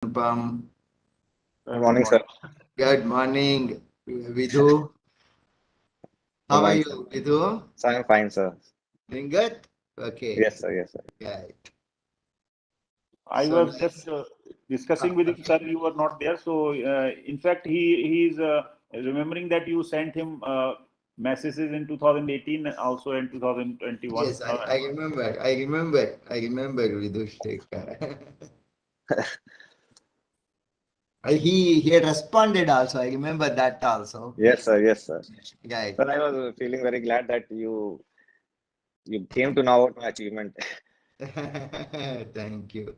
Anupam. Good morning, sir. Good morning, Vidhu. Good How are morning, sir. you, Vidhu? So I'm fine, sir. Doing good? Okay. Yes, sir. Yes, sir. Right. I So was just nice. discussing with him, sir. You were not there, so in fact, he is remembering that you sent him messages in 2018 and also in 2021. Yes, I remember. I remember Vidhu Shekhar. He had responded also. I remember that also. Yes, sir. Yes, sir. Right. But I was feeling very glad that you came to know about my achievement. Thank you.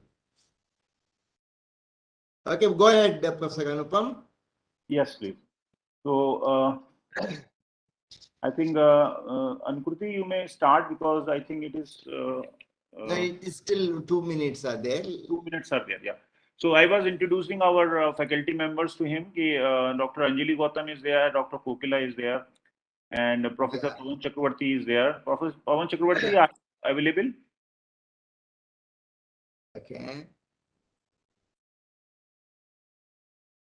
Okay, go ahead, Professor Anupam. Yes, please. So I think Ankruti, you may start because I think it is No, it is still 2 minutes are there. 2 minutes are there. Yeah. So I was introducing our faculty members to him. Dr. Anjali Gautam is there, Dr. Kokila is there, and Professor Yeah. Pawan Chakravarti is there. Professor Pawan Chakravarti, are you available? Okay.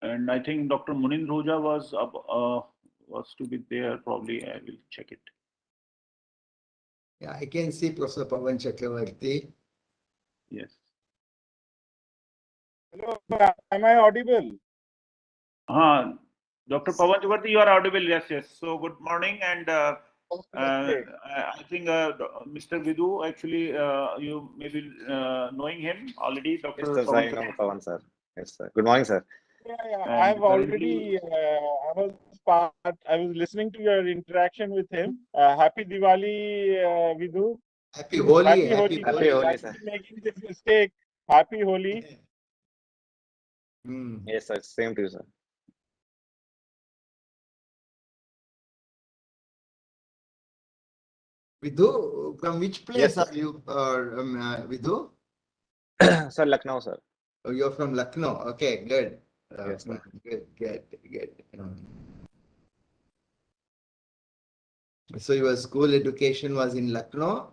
And I think Dr. Munin Roja was to be there. Probably I will check it. Yeah, I can see Professor Pawan Chakravarti. Yes. Hello, am I audible? Dr. Pawan Chakravarti, you are audible. Yes, yes. So good morning, and Okay. I think Mr. Vidhu, actually, you may be knowing him already, Dr. Yes, sir. Pawan I know Chakravarti. Pawan, sir. Yes, sir. Good morning, sir. Yeah, And I've already, I was listening to your interaction with him. Happy Diwali, Vidhu. Happy Holi, Happy Holi. Happy Sorry, Holi, I'm sir. making this mistake. Happy Holi. Hmm. Yes, sir. Same to you, sir. Vidhu, from which place Yes, sir. are you, Vidhu? Sir, Lucknow, sir. Oh, you're from Lucknow. Okay, good. Yes, sir. Good. So your school education was in Lucknow?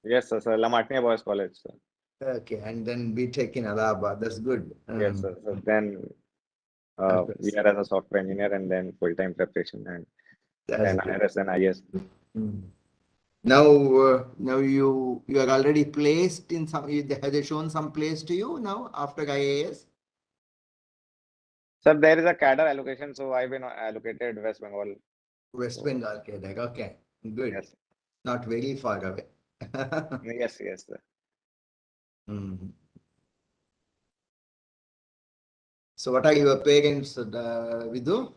Yes, sir. Sir, Lamatnia Boys College, sir. Okay, and then BTech in Allahabad. That's good. Yes, sir. So then Okay, we are as a software engineer and then full-time preparation and that's then good. IRS and IS. Hmm. Now, now you are already placed in some. Have they shown some place to you now after IAS? Sir, there is a cadre allocation, so I've been allocated West Bengal. West Bengal, okay, good. Yes, Not very far away. yes, yes, sir. Hmm. So, what are your parents, Vidhu?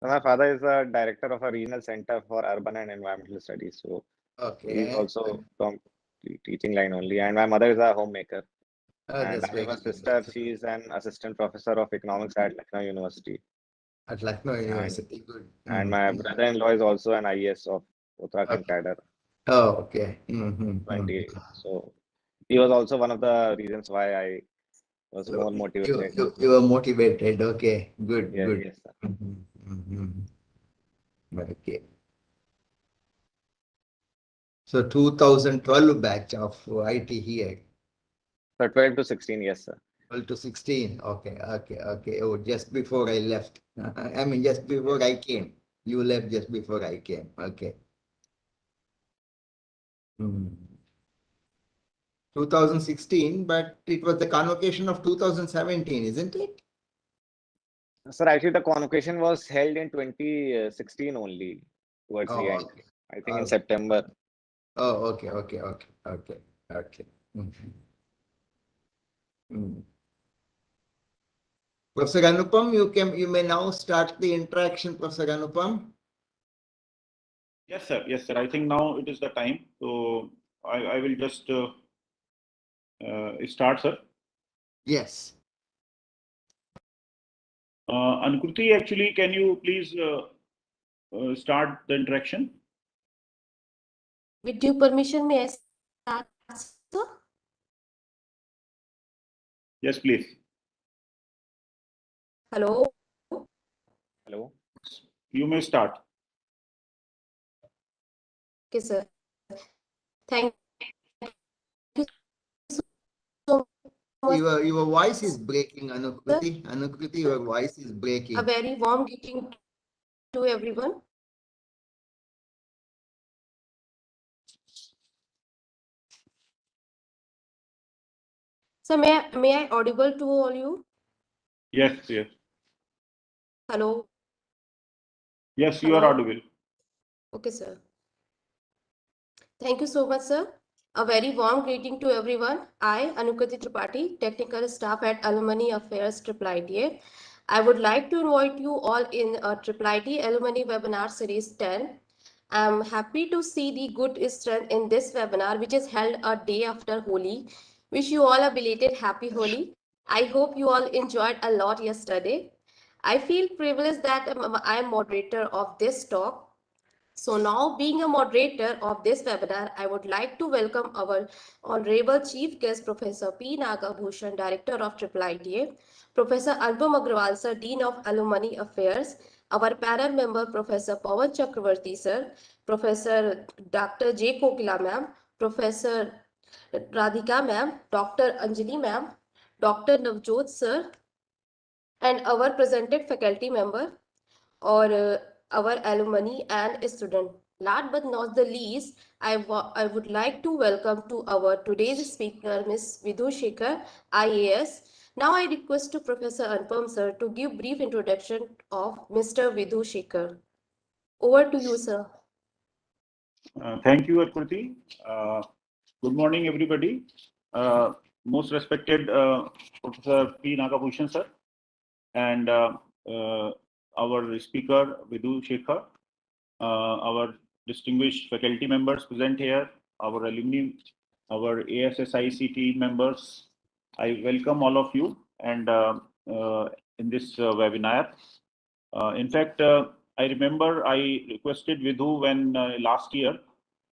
So my father is a director of a regional center for urban and environmental studies. So he's Okay, also from teaching line only. And my mother is a homemaker. And that's I have very a good. sister. She is an assistant professor of economics at Lucknow University. At Lucknow And University, good. and my brother-in-law is also an IS of Uttarakhand Okay. cadre Oh, okay. Mm-hmm. 20. So he was also one of the reasons why I was So more motivated. you were motivated. Okay, good, Yeah, good. yes, sir. Okay. So 2012 batch of IT here. So 12 to 16, yes, sir. 12 to 16. Okay. Oh, just before I left. I mean, just before I came. You left just before I came. Okay. 2016, but it was the convocation of 2017, isn't it? Sir, actually, the convocation was held in 2016 only, towards the Oh, end. okay. I think in Okay. September. Oh, okay. Mhm. Mm. Professor Anupam, you may now start the interaction, Professor Anupam. Yes, sir. Yes, sir. I think now it is the time. So I will just start, sir. Yes. Ankruti, actually, can you please start the interaction? With due permission, may I start, sir? Yes, please. Hello. Hello. You may start. Okay, sir. Thank you so much, Your voice is breaking, Anukriti. Anukriti, your voice is a breaking. very warm greeting to everyone. So may I audible to all you? Yes, yes. Hello. Yes, you are Hello. audible. Okay, sir. Thank you so much, sir. A very warm greeting to everyone. I, Anukriti Tripathi, Technical Staff at Alumni Affairs IIITA. I would like to invite you all in a IIIT Alumni Webinar Series 10. I'm happy to see the good strength in this webinar, which is held a day after Holi. Wish you all a belated happy Holi. I hope you all enjoyed a lot yesterday. I feel privileged that I am moderator of this talk. So now, being a moderator of this webinar, I would like to welcome our Honorable Chief Guest, Professor P. Nagabhushan, Director of IIITA, Professor Anupam Agrawal, Sir, Dean of Alumni Affairs, our panel member, Professor Pawan Chakravarti, Sir, Professor Dr. J. Kokila, Ma'am, Professor Radhika, Ma'am, Dr. Anjali, Ma'am, Dr. Navjot, Sir, and our presented faculty member, or our alumni and student. Last but not the least, I would like to welcome to our today's speaker, Ms. Vidhu Shekhar, IAS. Now I request to Professor Anupam sir to give brief introduction of Mr. Vidhu Shekhar. Over to you, sir. Thank you, Akriti. Good morning, everybody. Most respected Professor P. Nagabhushan, sir, and our speaker, Vidhu Shekhar, our distinguished faculty members present here, our alumni, our ASSIC team members. I welcome all of you and in this webinar. In fact, I remember I requested Vidhu when last year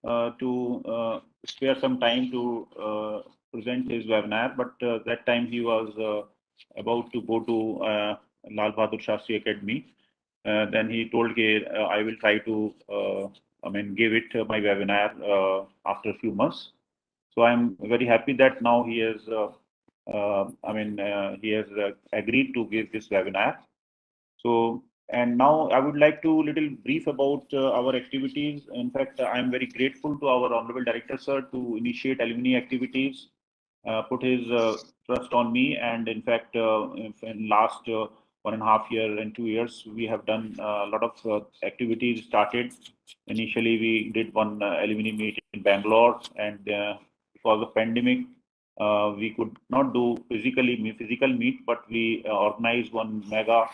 to spare some time to present his webinar, but that time he was about to go to Lal Bahadur Shastri Academy. Then he told me, I will try to, give it my webinar after a few months. So I'm very happy that now he has, he has agreed to give this webinar. So, and now I would like to little brief about our activities. In fact, I am very grateful to our Honorable Director, sir, to initiate alumni activities, put his trust on me. And in fact, in last 1.5 years and 2 years, we have done a lot of activities started. Initially, we did one alumni meet in Bangalore, and because of pandemic, we could not do physical meet, but we organized one mega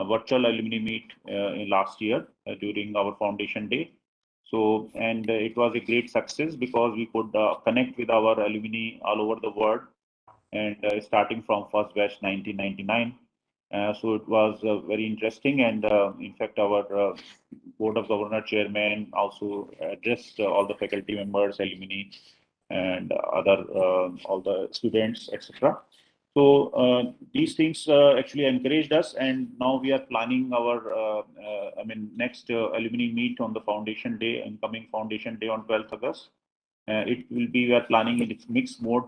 virtual alumni meet in last year during our foundation day. So, and it was a great success because we could connect with our alumni all over the world, and starting from first batch 1999. So it was very interesting, and in fact, our board of governor chairman also addressed all the faculty members, alumni, and other all the students, etc. So these things actually encouraged us, and now we are planning our, next alumni meet on the foundation day, incoming foundation day on 12th August. It will be, we are planning in its mixed mode,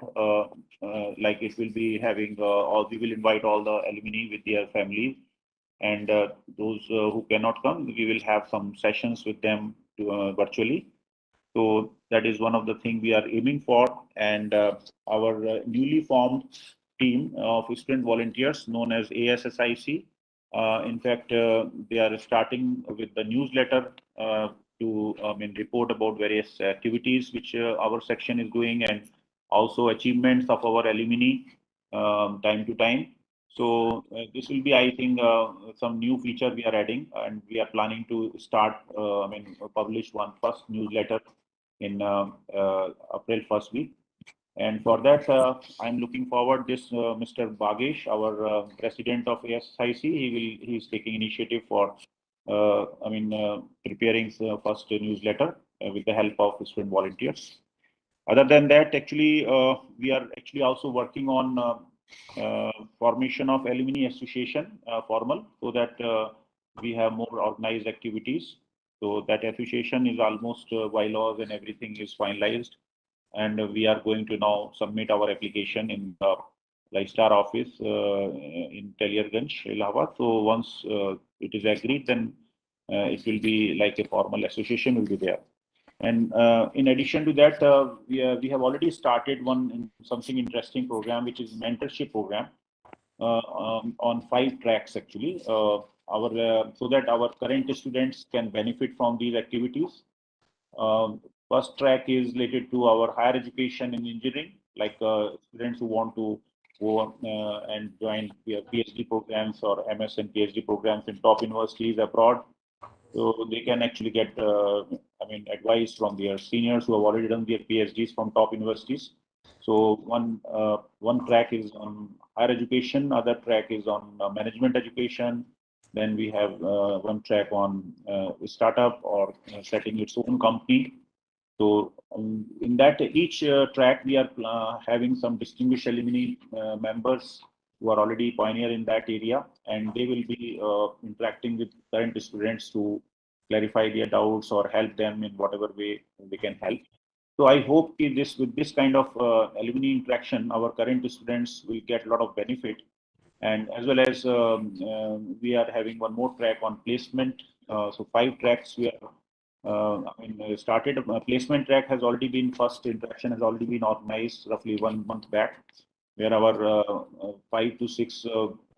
like it will be having all, we will invite all the alumni with their families, and those who cannot come, we will have some sessions with them to, virtually. So that is one of the things we are aiming for, and our newly formed team of student volunteers known as ASSIC. In fact, they are starting with the newsletter to report about various activities which our section is doing, and also achievements of our alumni time to time. So this will be, I think, some new feature we are adding, and we are planning to start, publish one first newsletter in April first week. And for that, I'm looking forward this Mr. Bagesh, our president of ASIC, he is taking initiative for, preparing first newsletter with the help of student volunteers. Other than that, actually, we are actually also working on formation of alumni association, formal, so that we have more organized activities. So that association is almost bylaws and everything is finalized, and we are going to now submit our application in the like Star office in Talierganj, Allahabad. So once it is agreed, then it will be like a formal association will be there. And in addition to that, we have already started something interesting program, which is mentorship program on 5 tracks actually. So that our current students can benefit from these activities. First track is related to our higher education and engineering, like students who want to go and join PhD programs or MS and PhD programs in top universities abroad. So they can actually get, advice from their seniors who have already done their PhDs from top universities. So one track is on higher education, other track is on management education. Then we have one track on startup or setting its own company. So in that each track, we are having some distinguished alumni members who are already pioneer in that area, and they will be interacting with current students to clarify their doubts or help them in whatever way they can help. So I hope with this kind of alumni interaction, our current students will get a lot of benefit. And as well as we are having one more track on placement. So 5 tracks we are started. Placement track has already been, first interaction has already been organized roughly 1 month back, where our 5 to 6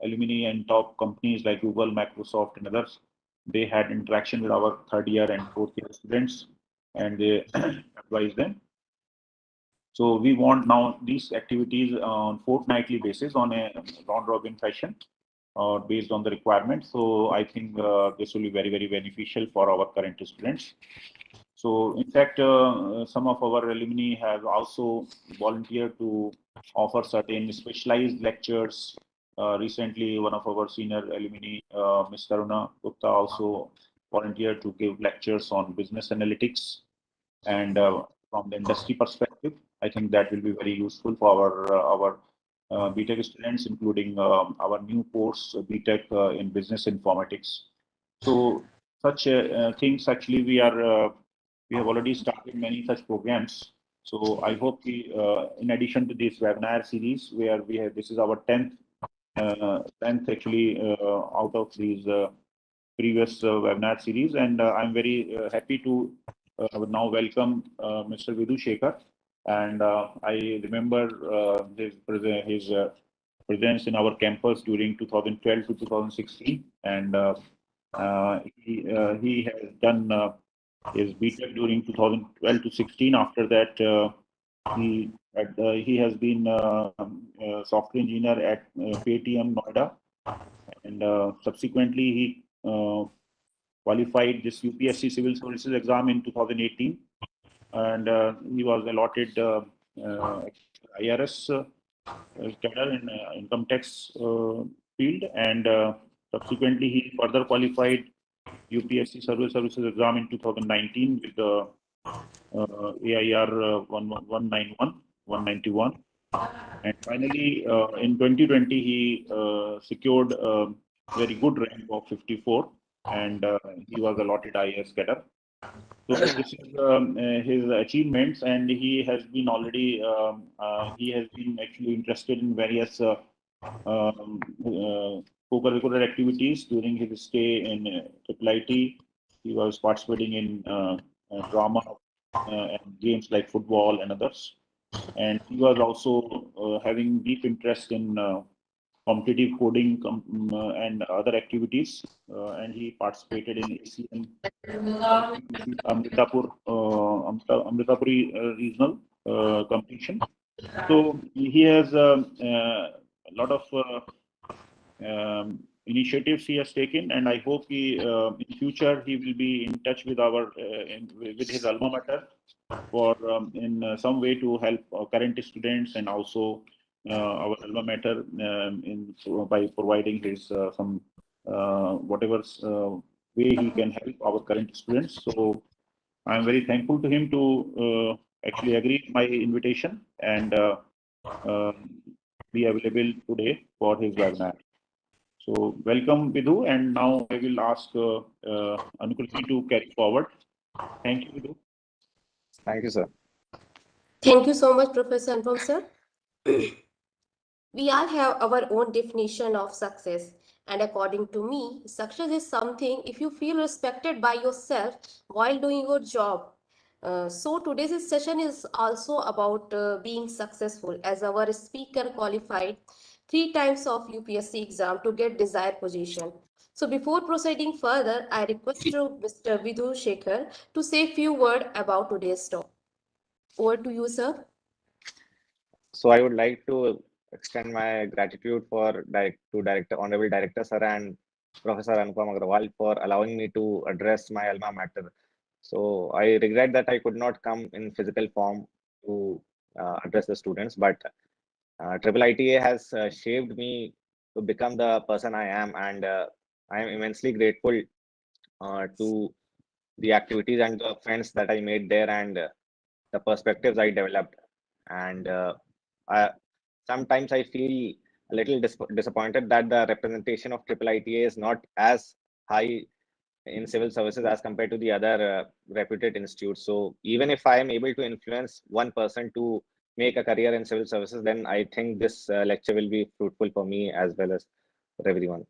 alumni and top companies like Google, Microsoft, and others, they had interaction with our 3rd year and 4th year students, and they advised them. So we want now these activities on fortnightly basis on a round robin fashion, based on the requirement. So I think this will be very, very beneficial for our current students. So in fact, some of our alumni have also volunteered to offer certain specialized lectures. Recently, one of our senior alumni, Ms. Karuna Gupta, also volunteered to give lectures on business analytics. And from the industry perspective, I think that will be very useful for our BTech students, including our new course, BTech in Business Informatics. So such things actually we have already started many such programs. So I hope in addition to this webinar series, where this is our 10th actually out of these previous webinar series, and I'm very happy to now welcome Mr. Vidhu Shekhar. And I remember his presence in our campus during 2012 to 2016, and he has done his BTech during 2012 to 16. After that, he has been a software engineer at Paytm Noida, and subsequently he qualified this UPSC Civil Services exam in 2018, and he was allotted IRS cadre in income tax field, and subsequently he further qualified UPSC Civil Services exam in 2019 with the AIR 191, and finally in 2020 he secured a very good rank of 54, and he was allotted IAS cadre. So this is his achievements, and he has been actually interested in various co-curricular activities during his stay in IIT. He was participating in drama and games like football and others, and he was also having deep interest in competitive coding and other activities, and he participated in ACM Amritapuri regional competition. So he has a lot of initiatives he has taken, and I hope in future he will be in touch with with his alma mater for in some way to help current students, and also our alma mater by providing his some whatever way he can help our current students. So I am very thankful to him to actually agree my invitation and be available today for his webinar. So welcome, Vidhu, and now I will ask Anukulji to carry forward. Thank you, Vidhu. Thank you, sir. Thank you so much, Professor Anupam sir. We all have our own definition of success. And according to me, success is something if you feel respected by yourself while doing your job. So today's session is also about being successful, as our speaker qualified 3 times of UPSC exam to get desired position. So before proceeding further, I request to Mr. Vidhu Shekhar to say few words about today's talk. Over to you, sir. So I would like to extend my gratitude to Director Honorable Director Sir and Professor Anupam Agrawal for allowing me to address my alma mater. So I regret that I could not come in physical form to address the students, but Triple ITA has shaped me to become the person I am, and I am immensely grateful to the activities and the friends that I made there, and the perspectives I developed. And I, sometimes I feel a little disappointed that the representation of Triple ITA is not as high in civil services as compared to the other reputed institutes. So even if I am able to influence one person to make a career in civil services, then I think this lecture will be fruitful for me as well as for everyone.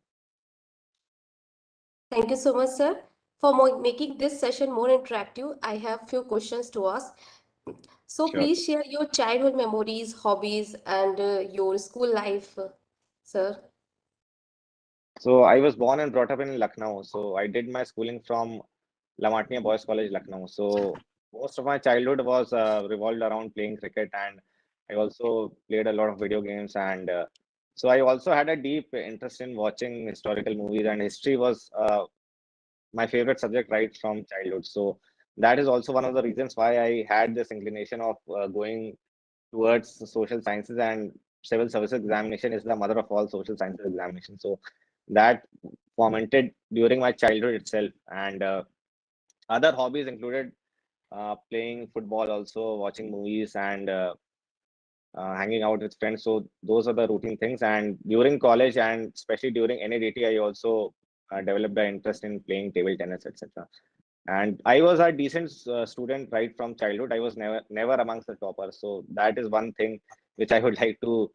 Thank you so much, sir. For making this session more interactive, I have few questions to ask. So Sure. please share your childhood memories, hobbies, and your school life, sir. So I was born and brought up in Lucknow. So I did my schooling from Lamatnia Boys College, Lucknow. So most of my childhood was revolved around playing cricket, and I also played a lot of video games. And so I also had a deep interest in watching historical movies, and history was my favorite subject right from childhood. So that is also one of the reasons why I had this inclination of going towards social sciences, and civil services examination is the mother of all social sciences examinations. So that fomented during my childhood itself. And other hobbies included playing football, also watching movies, and hanging out with friends. So those are the routine things. And during college, and especially during NADT, I also developed an interest in playing table tennis, etc. And I was a decent student right from childhood. I was never amongst the toppers. So that is one thing which I would like to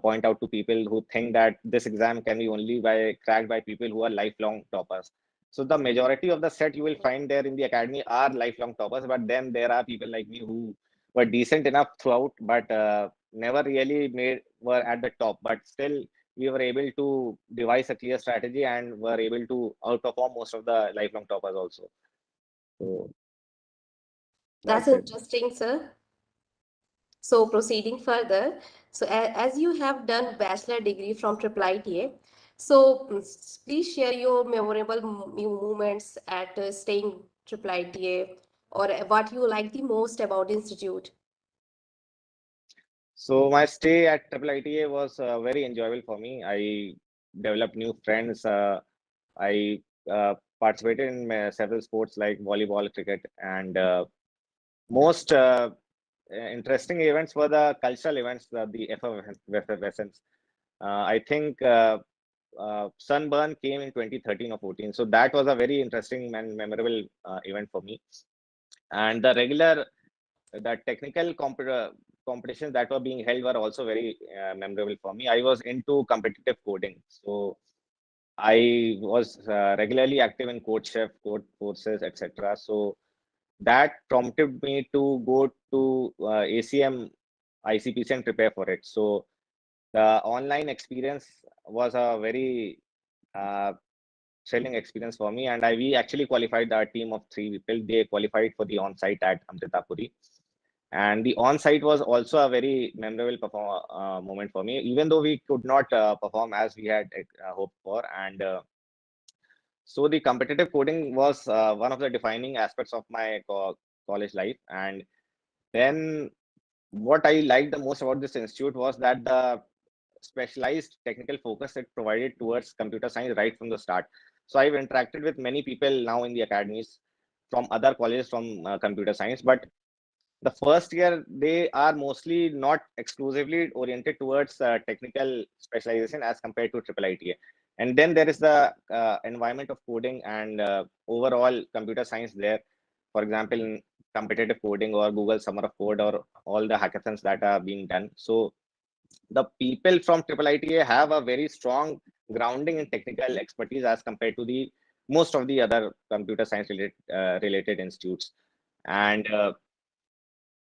point out to people who think that this exam can be only cracked by people who are lifelong toppers. So the majority of the set you will find there in the academy are lifelong toppers, but then there are people like me who were decent enough throughout, but never really were at the top. But still, we were able to devise a clear strategy and were able to outperform most of the lifelong toppers also. So That's that's it. interesting, sir. So proceeding further, so as you have done bachelor degree from Triple ITA, so please share your memorable moments at staying Triple ITA, or what you like the most about the institute. So my stay at Triple ITA was very enjoyable for me. I developed new friends. I participated in several sports like volleyball, cricket, and most interesting events were the cultural events, the effervescence. I think Sunburn came in 2013 or 14. So that was a very interesting and memorable event for me. And the technical competitions that were being held were also very memorable for me. I was into competitive coding. So I was regularly active in Code Chef, Code Courses, etc. So that prompted me to go to ACM, ICPC and prepare for it. So the online experience was a very uh, thrilling experience for me, and we actually qualified our team of 3 people. They qualified for the on-site at Amritapuri, and the on-site was also a very memorable moment for me, even though we could not perform as we had hoped for. And so the competitive coding was one of the defining aspects of my college life. And then what I liked the most about this institute was that the specialized technical focus it provided towards computer science right from the start. So I've interacted with many people now in the academies from other colleges from computer science, but the first year they are mostly not exclusively oriented towards technical specialization as compared to triple ITA. And then there is the environment of coding and overall computer science there. For example, in competitive coding or Google Summer of Code or all the hackathons that are being done. So the people from IIITA have a very strong grounding in technical expertise as compared to the most of the other computer science related institutes. And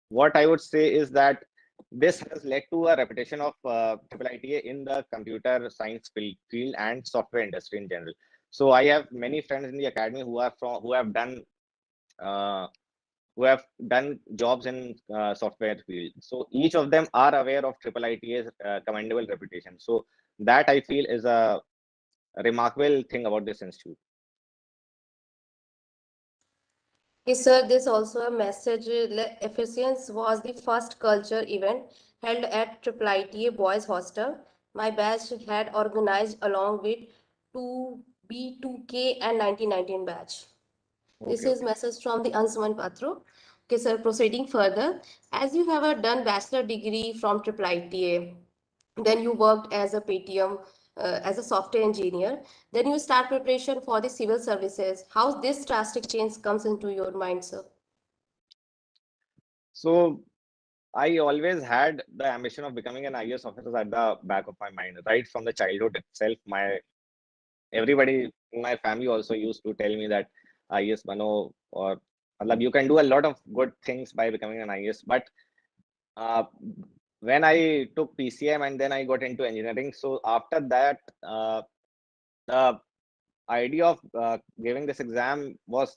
what I would say is that this has led to a reputation of IIITA in the computer science field and software industry in general. So I have many friends in the academy who are from uh, who have done jobs in software field. So each of them are aware of IIITA's commendable reputation. So that I feel is a remarkable thing about this institute. Yes, sir, this also a message. Efficiency was the first culture event held at IIITA Boys Hostel. My batch had organized along with 2B2K and 1919 batch. This Okay, is okay. message from the Ansuman Patro. Okay, sir, proceeding further. As you have a done bachelor degree from IIITA, then you worked as a Paytm as a software engineer. Then you start preparation for the civil services. How this drastic change comes into your mind, sir? So I always had the ambition of becoming an IAS officer at the back of my mind, right from the childhood itself. My everybody in my family also used to tell me that IAS bano, or matlab, you can do a lot of good things by becoming an IAS. But uh, when I took PCM and then I got into engineering, so after that, the idea of giving this exam was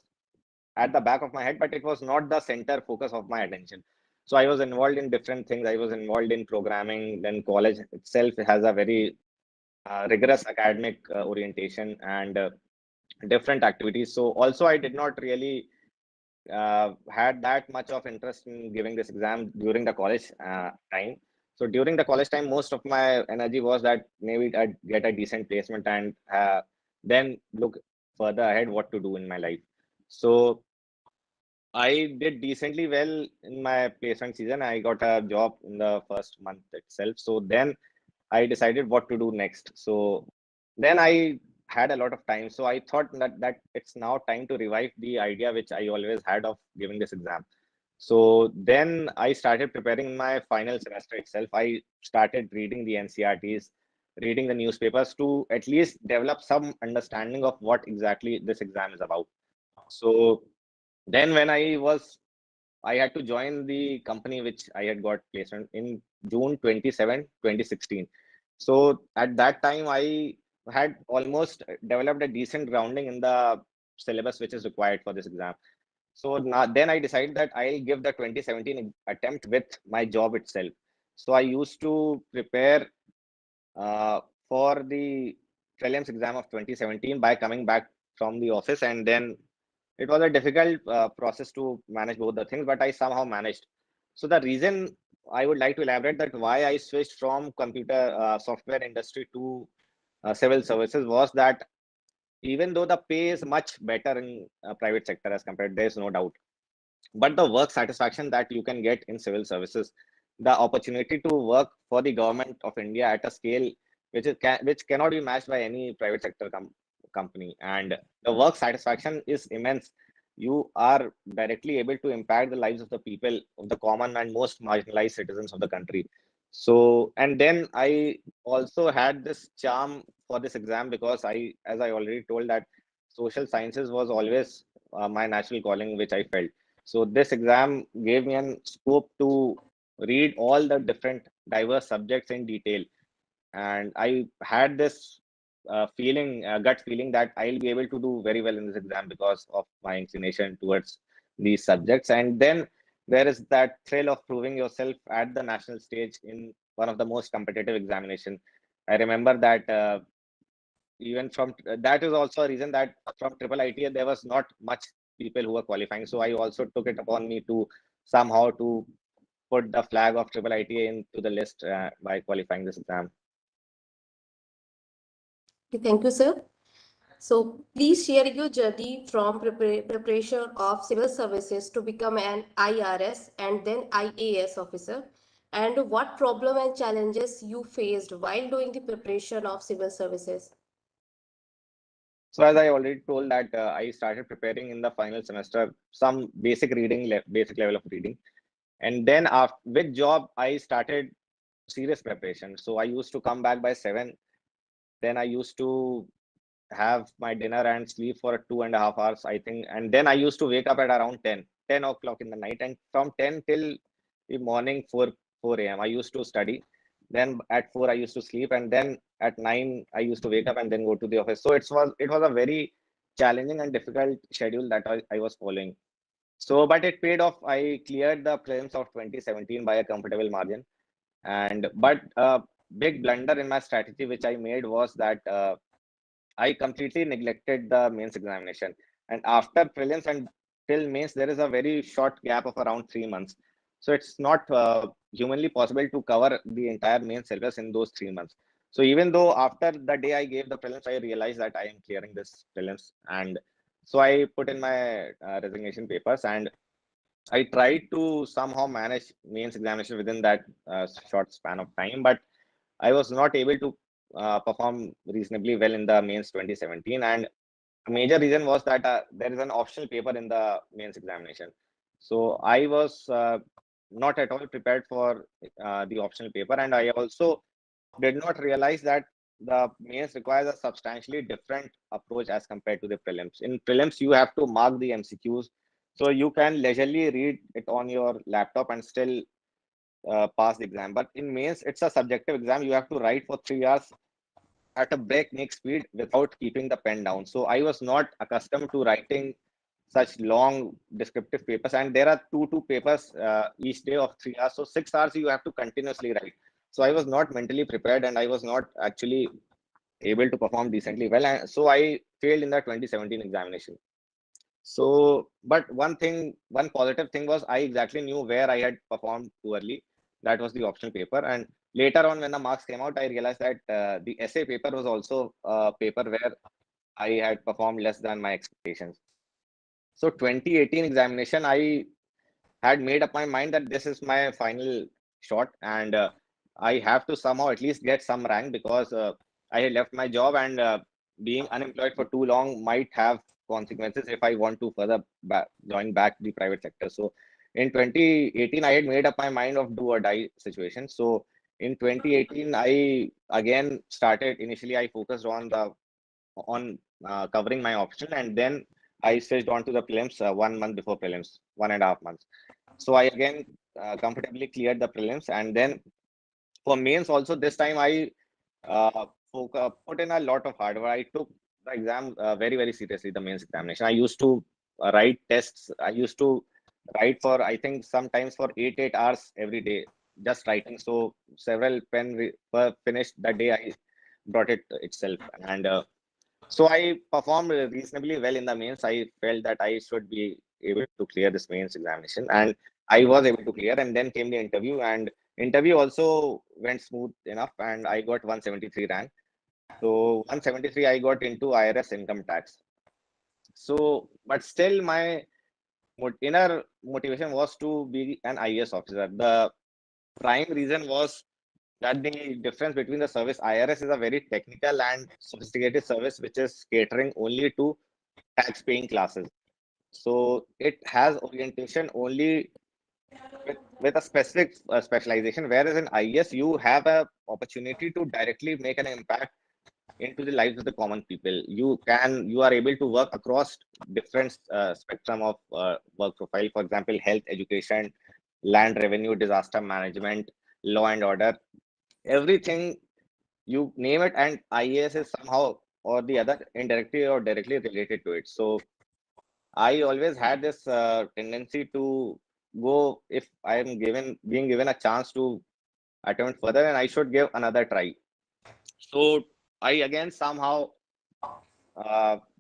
at the back of my head, but it was not the center focus of my attention. So I was involved in different things. I was involved in programming. Then college itself has a very rigorous academic orientation and different activities. So also I did not really had that much of interest in giving this exam during the college time. So during the college time, most of my energy was that maybe I'd get a decent placement and then look further ahead what to do in my life. So I did decently well in my placement season. I got a job in the first month itself. So then I decided what to do next. So then I had a lot of time. So I thought that it's now time to revive the idea which I always had of giving this exam. So then I started preparing my final semester itself. I started reading the NCRTs, reading the newspapers to at least develop some understanding of what exactly this exam is about. So then when I had to join the company which I had got placement in June 2016. So at that time, I had almost developed a decent grounding in the syllabus which is required for this exam. So now, then I decided that I'll give the 2017 attempt with my job itself. So I used to prepare uh, for the prelims exam of 2017 by coming back from the office, and then it was a difficult process to manage both the things, but I somehow managed. So the reason I would like to elaborate that why I switched from computer software industry to civil services was that even though the pay is much better in private sector as compared, there is no doubt, but the work satisfaction that you can get in civil services, the opportunity to work for the government of India at a scale which cannot be matched by any private sector company, and the work satisfaction is immense. You are directly able to impact the lives of the people, of the common and most marginalized citizens of the country. So, and then I also had this charm for this exam because as I already told, that social sciences was always my natural calling, which I felt. So this exam gave me an scope to read all the different diverse subjects in detail, and I had this gut feeling that I'll be able to do very well in this exam because of my inclination towards these subjects. And then there is that thrill of proving yourself at the national stage in one of the most competitive examination. I remember that even from that is also a reason that from triple ITA there was not much people who were qualifying. So I also took it upon me to somehow to put the flag of triple ITA into the list by qualifying this exam. Okay, thank you, sir. So please share your journey from preparation of civil services to become an IRS and then IAS officer, and what problem and challenges you faced while doing the preparation of civil services. So as I already told that I started preparing in the final semester some basic reading, basic level of reading, and then after with job I started serious preparation. So I used to come back by 7. Then I used to have my dinner and sleep for 2.5 hours, I think. And then I used to wake up at around 10 o'clock in the night. And from 10 till the morning 4 a.m. I used to study. Then at 4 I used to sleep. And then at 9 I used to wake up and then go to the office. So it was a very challenging and difficult schedule that I was following. So, but it paid off. I cleared the prelims of 2017 by a comfortable margin. And but big blunder in my strategy which I made was that I completely neglected the mains examination. And after prelims and till mains, there is a very short gap of around 3 months. So it's not humanly possible to cover the entire main syllabus in those 3 months. So even though after the day I gave the prelims, I realized that I am clearing this prelims. And so I put in my resignation papers, and I tried to somehow manage mains examination within that short span of time, but I was not able to perform reasonably well in the mains 2017. And a major reason was that there is an optional paper in the mains examination. So I was not at all prepared for the optional paper. And I also did not realize that the mains requires a substantially different approach as compared to the prelims. In prelims, you have to mark the MCQs. So you can leisurely read it on your laptop and still pass the exam. But in mains, it's a subjective exam. You have to write for 3 hours at a breakneck speed without keeping the pen down. So I was not accustomed to writing such long descriptive papers. And there are two papers each day of 3 hours. So 6 hours you have to continuously write. So I was not mentally prepared, and I was not actually able to perform decently well. And so I failed in the 2017 examination. So, but one positive thing was I exactly knew where I had performed poorly. That was the optional paper. And later on, when the marks came out, I realized that the essay paper was also a paper where I had performed less than my expectations. So 2018 examination, I had made up my mind that this is my final shot, and I have to somehow at least get some rank, because I had left my job, and being unemployed for too long might have consequences if I want to further join back the private sector. So in 2018, I had made up my mind of do or die situation. So in 2018, I again started. Initially, I focused on covering my option, and then I switched on to the prelims 1 month before prelims, 1.5 months. So I again comfortably cleared the prelims, and then for mains also this time I put in a lot of hard work. I took the exam very seriously. The mains examination, I used to write tests. I used to write for, I think, sometimes for 8 hours every day, just writing. So several were finished the day I brought it itself. And so I performed reasonably well in the mains. I felt that I should be able to clear this mains examination, and I was able to clear. And then came the interview, and interview also went smooth enough, and I got 173 rank. So 173, I got into IRS income tax. So, but still, my inner motivation was to be an IAS officer. The prime reason was that the difference between the service, IRS is a very technical and sophisticated service which is catering only to tax paying classes. So it has orientation only with a specific specialization, whereas in IS you have a opportunity to directly make an impact into the lives of the common people. You are able to work across different spectrum of work profile. For example, health, education, land revenue, disaster management, law and order, everything you name it, and IAS is somehow or the other indirectly or directly related to it. So I always had this tendency to go, if I am being given a chance to attempt further, and I should give another try. So I again somehow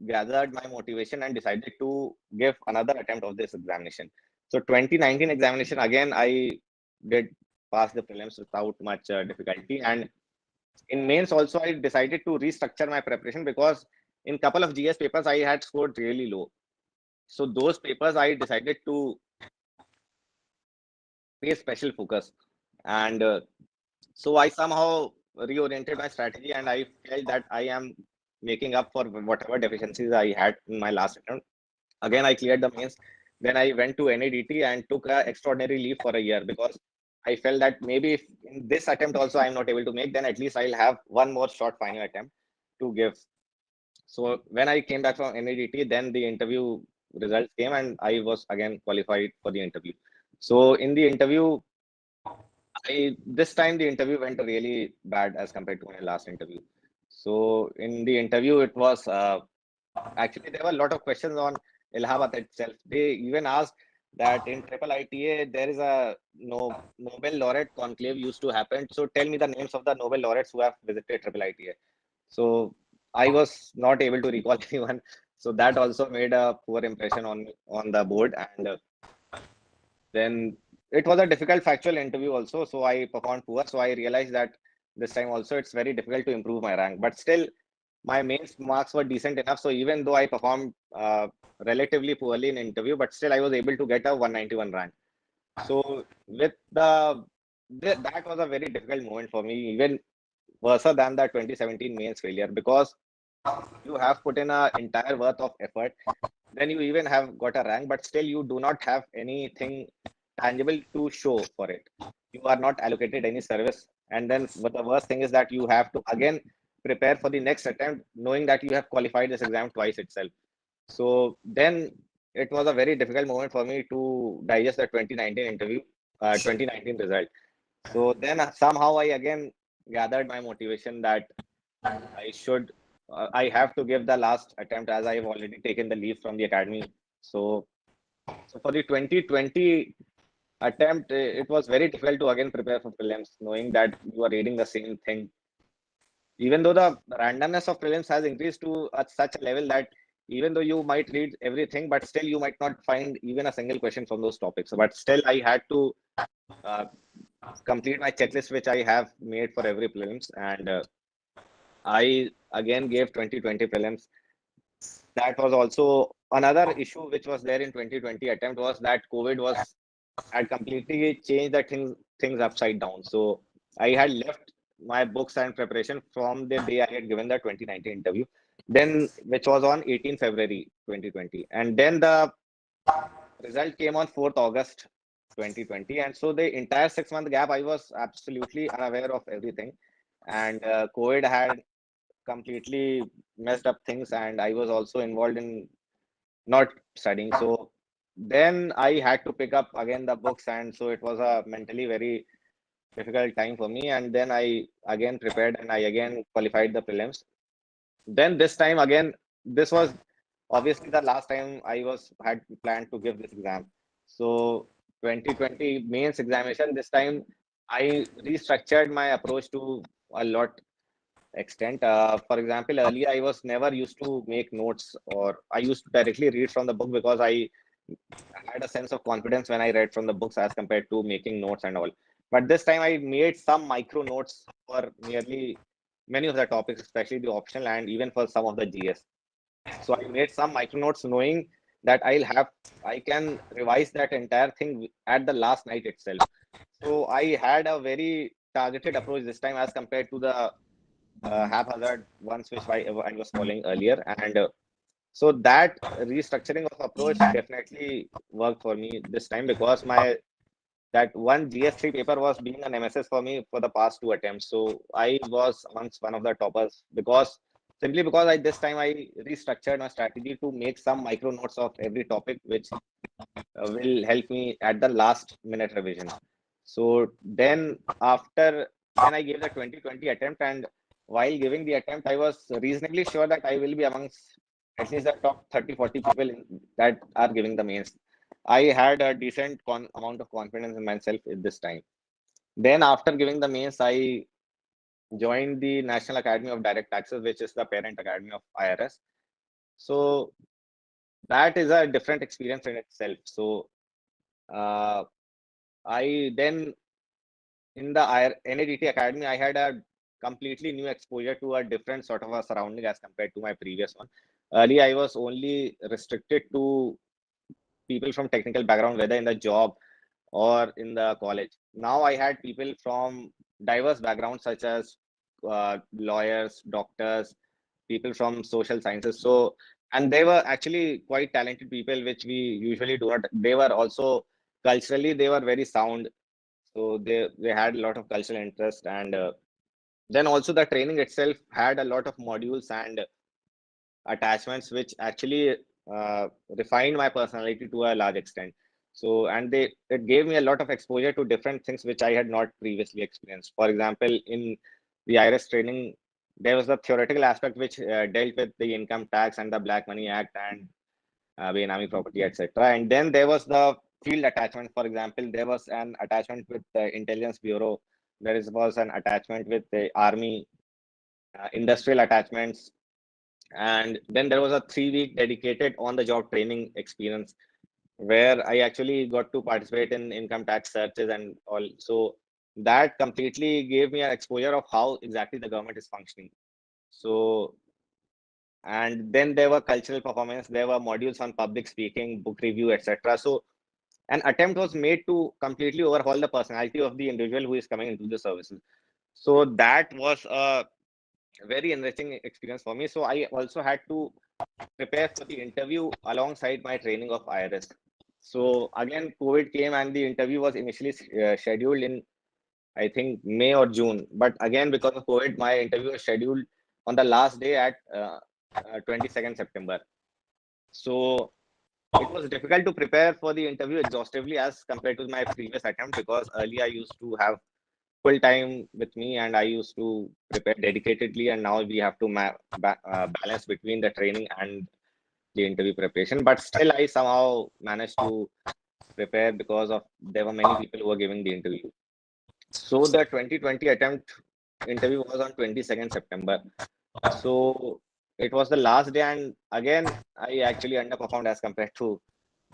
gathered my motivation and decided to give another attempt of this examination. So 2019 examination, again I did pass the prelims without much difficulty. And in mains also, I decided to restructure my preparation, because in couple of GS papers I had scored really low. So those papers I decided to pay special focus. And so I somehow reoriented my strategy, and I felt that I am making up for whatever deficiencies I had in my last attempt. Again, I cleared the mains. Then I went to NADT and took an extraordinary leave for a year, because I felt that maybe if in this attempt also I'm not able to make, then at least I'll have one more short final attempt to give. So when I came back from NADT, then the interview results came and I was again qualified for the interview. So in the interview, this time the interview went really bad as compared to my last interview. So in the interview, it was actually there were a lot of questions on Allahabad itself. They even asked that in triple ITA there is a Nobel laureate conclave used to happen. So tell me the names of the Nobel laureates who have visited triple ITA. So I was not able to recall anyone. So that also made a poor impression on the board. And then it was a difficult factual interview also. So I performed poor. So I realized that this time also it's very difficult to improve my rank. But still, my mains marks were decent enough. So even though I performed relatively poorly in interview, but still I was able to get a 191 rank. So with that was a very difficult moment for me, even worse than the 2017 mains failure, because you have put in a entire worth of effort, then you even have got a rank, but still you do not have anything tangible to show for it. You are not allocated any service. And then what the worst thing is that you have to again prepare for the next attempt, knowing that you have qualified this exam twice itself. So then it was a very difficult moment for me to digest the 2019 interview, 2019 result. So then somehow I again gathered my motivation that I should, I have to give the last attempt as I have already taken the leave from the academy. So for the 2020 attempt, it was very difficult to again prepare for prelims, knowing that you are reading the same thing. Even though the randomness of prelims has increased to such a level that even though you might read everything, but still you might not find even a single question from those topics. But still, I had to uh, complete my checklist, which I have made for every prelims, and I again gave 2020 prelims. That was also another issue which was there in 2020 attempt, was that COVID was had completely changed the things upside down. So I had left my books and preparation from the day I had given the 2019 interview, then which was on 18 February 2020, and then the result came on 4th August 2020, and so the entire 6 month gap I was absolutely unaware of everything, and COVID had completely messed up things, and I was also involved in not studying. So then I had to pick up again the books, and so it was a mentally very difficult time for me. And then I again prepared and I again qualified the prelims. Then this time again, this was obviously the last time I had planned to give this exam. So 2020 mains examination, this time I restructured my approach to a lot extent. For example, earlier I was never used to make notes, or I used to directly read from the book because I had a sense of confidence when I read from the books as compared to making notes and all. But this time I made some micro notes for nearly many of the topics, especially the optional and even for some of the GS. So I made some micro notes knowing that I can revise that entire thing at the last night itself. So I had a very targeted approach this time as compared to the haphazard ones which I was following earlier. And so that restructuring of approach definitely worked for me this time, because that one GS3 paper was being a nemesis for me for the past 2 attempts. So I was amongst one of the toppers simply because this time I restructured my strategy to make some micro notes of every topic, which will help me at the last minute revision. So then when I gave the 2020 attempt, and while giving the attempt, I was reasonably sure that I will be amongst at least the top 30-40 people that are giving the mains. I had a decent amount of confidence in myself at this time. Then after giving the mains, I joined the National Academy of Direct Taxes, which is the parent academy of IRS. So that is a different experience in itself. So I then in the NADT Academy, I had a completely new exposure to a different sort of a surrounding as compared to my previous one. Earlier, I was only restricted to people from technical background, whether in the job or in the college. Now I had people from diverse backgrounds, such as lawyers, doctors, people from social sciences. So, and they were actually quite talented people, which we usually do not. They were also culturally, they were very sound. So they had a lot of cultural interest, and then also the training itself had a lot of modules and attachments which actually refined my personality to a large extent. So, and it gave me a lot of exposure to different things which I had not previously experienced. For example, in the IRS training, there was the theoretical aspect which dealt with the income tax and the Black Money Act and Benami property, etc. And then there was the field attachment. For example, there was an attachment with the Intelligence Bureau. Was an attachment with the Army, industrial attachments, and then there was a 3-week dedicated on-the-job training experience where I actually got to participate in income tax searches and all. So that completely gave me an exposure of how exactly the government is functioning. So, and then there were cultural performance, there were modules on public speaking, book review, etc. So an attempt was made to completely overhaul the personality of the individual who is coming into the services. So that was a very enriching experience for me. So I also had to prepare for the interview alongside my training of IRS. So again, COVID came and the interview was initially scheduled in, I think, May or June. But again, because of COVID, my interview was scheduled on the last day at 22nd September. So it was difficult to prepare for the interview exhaustively as compared to my previous attempt, because earlier I used to have full time with me and I used to prepare dedicatedly, and now we have to balance between the training and the interview preparation. But still, I somehow managed to prepare because of there were many people who were giving the interview. So the 2020 attempt interview was on 22nd September. So it was the last day, and again I actually underperformed as compared to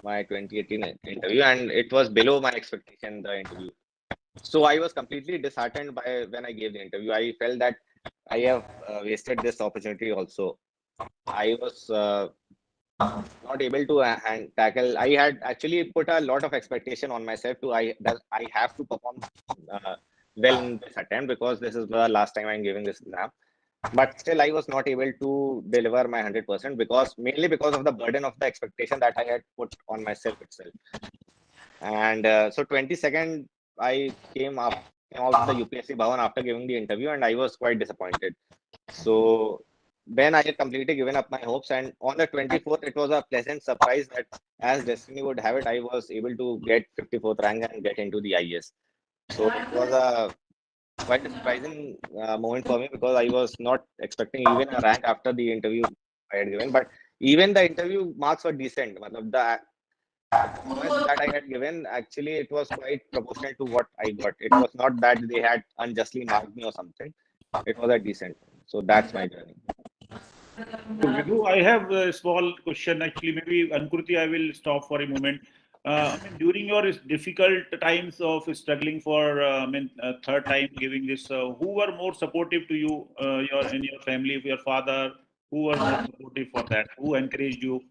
my 2018 interview, and it was below my expectation, the interview. So I was completely disheartened by when I gave the interview. I felt that I have wasted this opportunity also. I was not able to tackle. I had actually put a lot of expectation on myself to that I have to perform well in this attempt, because this is the last time I'm giving this exam. But still, I was not able to deliver my 100%, because mainly because of the burden of the expectation that I had put on myself itself. And so 22nd, I came out of the UPSC Bhavan after giving the interview, and I was quite disappointed. So then I had completely given up my hopes. And on the 24th, it was a pleasant surprise that, as destiny would have it, I was able to get 54th rank and get into the IES. So it was a quite a surprising moment for me, because I was not expecting even a rank after the interview I had given. But even the interview marks were decent. The performance that I had given, actually, it was quite proportional to what I got. It was not that they had unjustly marked me or something. It was a decent. So that's my journey. So, Vibhu, I have a small question. Actually, maybe Ankurti, I will stop for a moment. I mean, during your difficult times of struggling for, third time giving this, who were more supportive to you, in your family, your father? Who were more supportive for that? Who encouraged you?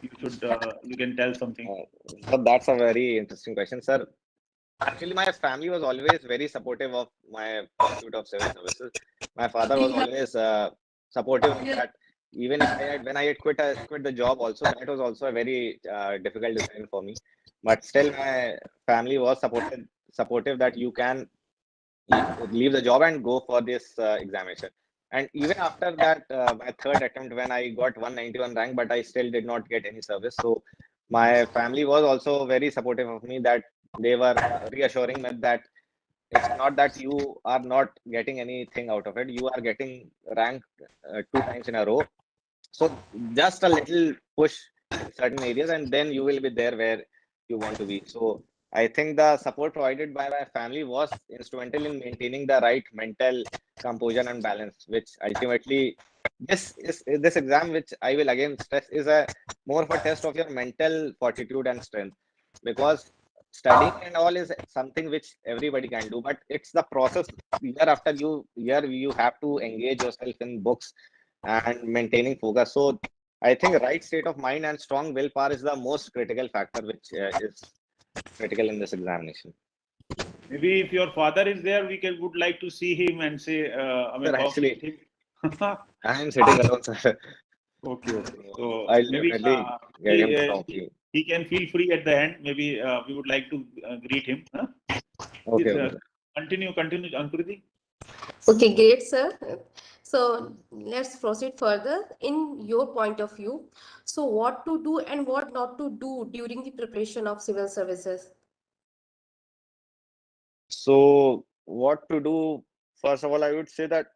You can tell something. So that's a very interesting question, sir. Actually, my family was always very supportive of my pursuit of civil services. My father was always supportive of that. Even if when I had quit the job, also that was also a very difficult decision for me. But still, my family was supportive that you can leave the job and go for this examination. And even after that, my third attempt, when I got 191 rank, but I still did not get any service. So my family was also very supportive of me, that they were reassuring me that it's not that you are not getting anything out of it. You are getting ranked 2 times in a row. So just a little push in certain areas, and then you will be there where you want to be. So I think the support provided by my family was instrumental in maintaining the right mental composure and balance, which ultimately this exam, which I will again stress, is a more of a test of your mental fortitude and strength, because studying and all is something which everybody can do, but it's the process year after year you have to engage yourself in books and maintaining focus. So I think right state of mind and strong willpower is the most critical factor, which is critical in this examination. Maybe if your father is there, would like to see him and say, Sir, talk with actually, him. I am sitting alone, sir. Okay. So I'll maybe definitely get him to talk to you. he can feel free at the end. Maybe we would like to greet him. Huh? Okay, Yes, okay. continue, Ankuriti. Okay, great, sir. So let's proceed further. In your point of view, so what to do and what not to do during the preparation of civil services? So what to do? First of all, I would say that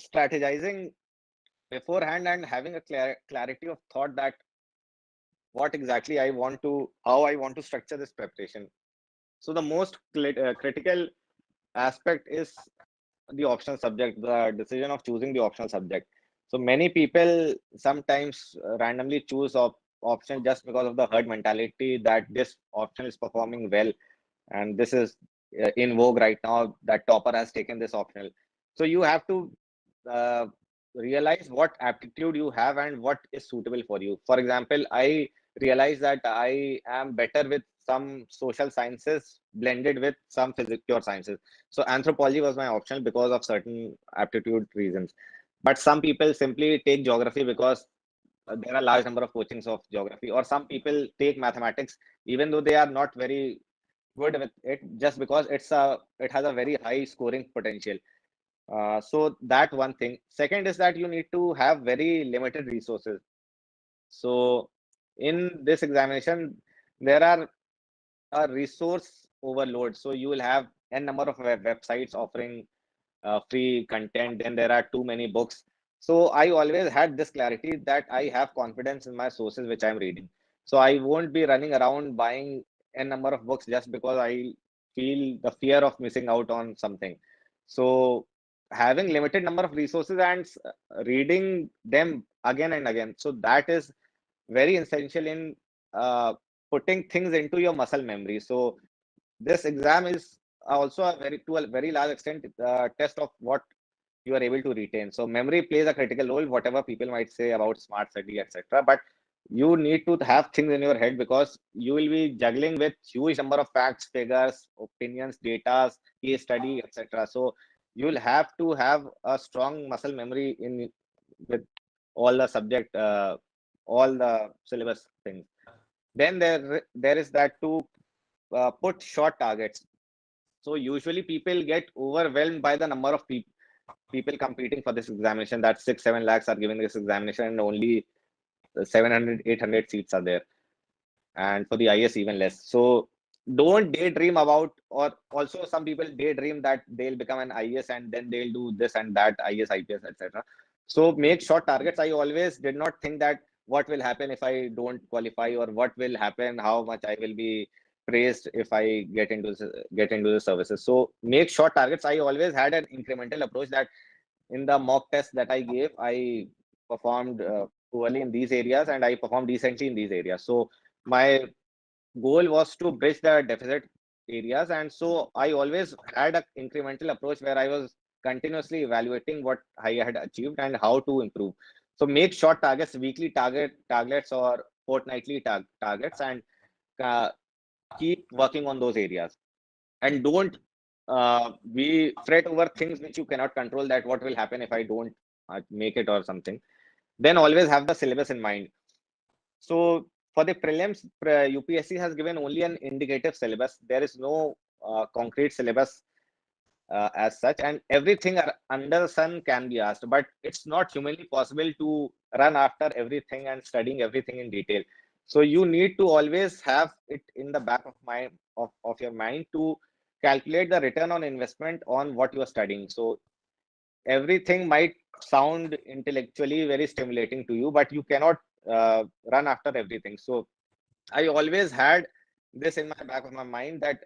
strategizing beforehand and having a clarity of thought that what exactly I want to, how I want to structure this preparation. So the most critical aspect is the optional subject, the decision of choosing the optional subject. So many people sometimes randomly choose option just because of the herd mentality that this option is performing well, and this is in vogue right now, that topper has taken this optional. So you have to uh, realize what aptitude you have and what is suitable for you. For example, I realized that I am better with some social sciences blended with some pure sciences. So anthropology was my option because of certain aptitude reasons. But some people simply take geography because there are large number of coachings of geography, or some people take mathematics even though they are not very good with it, just because it has a very high scoring potential. So that one thing. Second is that you need to have very limited resources. So in this examination, there are a resource overload. So you will have n number of websites offering free content, then there are too many books. So I always had this clarity that I have confidence in my sources which I'm reading. So I won't be running around buying a number of books just because I feel the fear of missing out on something. So having limited number of resources and reading them again and again, so that is very essential in putting things into your muscle memory. So this exam is also a very, to a very large extent, test of what you are able to retain. So memory plays a critical role, whatever people might say about smart study, etc. But you need to have things in your head because you will be juggling with huge number of facts, figures, opinions, data, case study, etc. So you will have to have a strong muscle memory in with all the subject, all the syllabus things. Then there is that to put short targets. So usually people get overwhelmed by the number of people competing for this examination, that 6 7 lakhs are giving this examination and only 700 800 seats are there, and for the IS even less. So don't daydream about, or also some people daydream that they'll become an IS and then they'll do this and that, IS, IPS, etc. So make short targets. I always did not think that what will happen if I don't qualify, or what will happen, how much I will be praised if I get into the services. So make short targets. I always had an incremental approach that in the mock test that I gave, I performed poorly in these areas and I performed decently in these areas. So my goal was to bridge the deficit areas, and so I always had an incremental approach where I was continuously evaluating what I had achieved and how to improve. So make short targets, weekly targets, or fortnightly targets, and uh, keep working on those areas. And don't be fret over things which you cannot control, that what will happen if I don't make it or something. Then always have the syllabus in mind. So for the prelims, UPSC has given only an indicative syllabus. There is no concrete syllabus as such, and everything under the sun can be asked, but it's not humanly possible to run after everything and studying everything in detail. So you need to always have it in the back of your mind to calculate the return on investment on what you are studying. So everything might sound intellectually very stimulating to you, but you cannot run after everything. So I always had this in my back of my mind that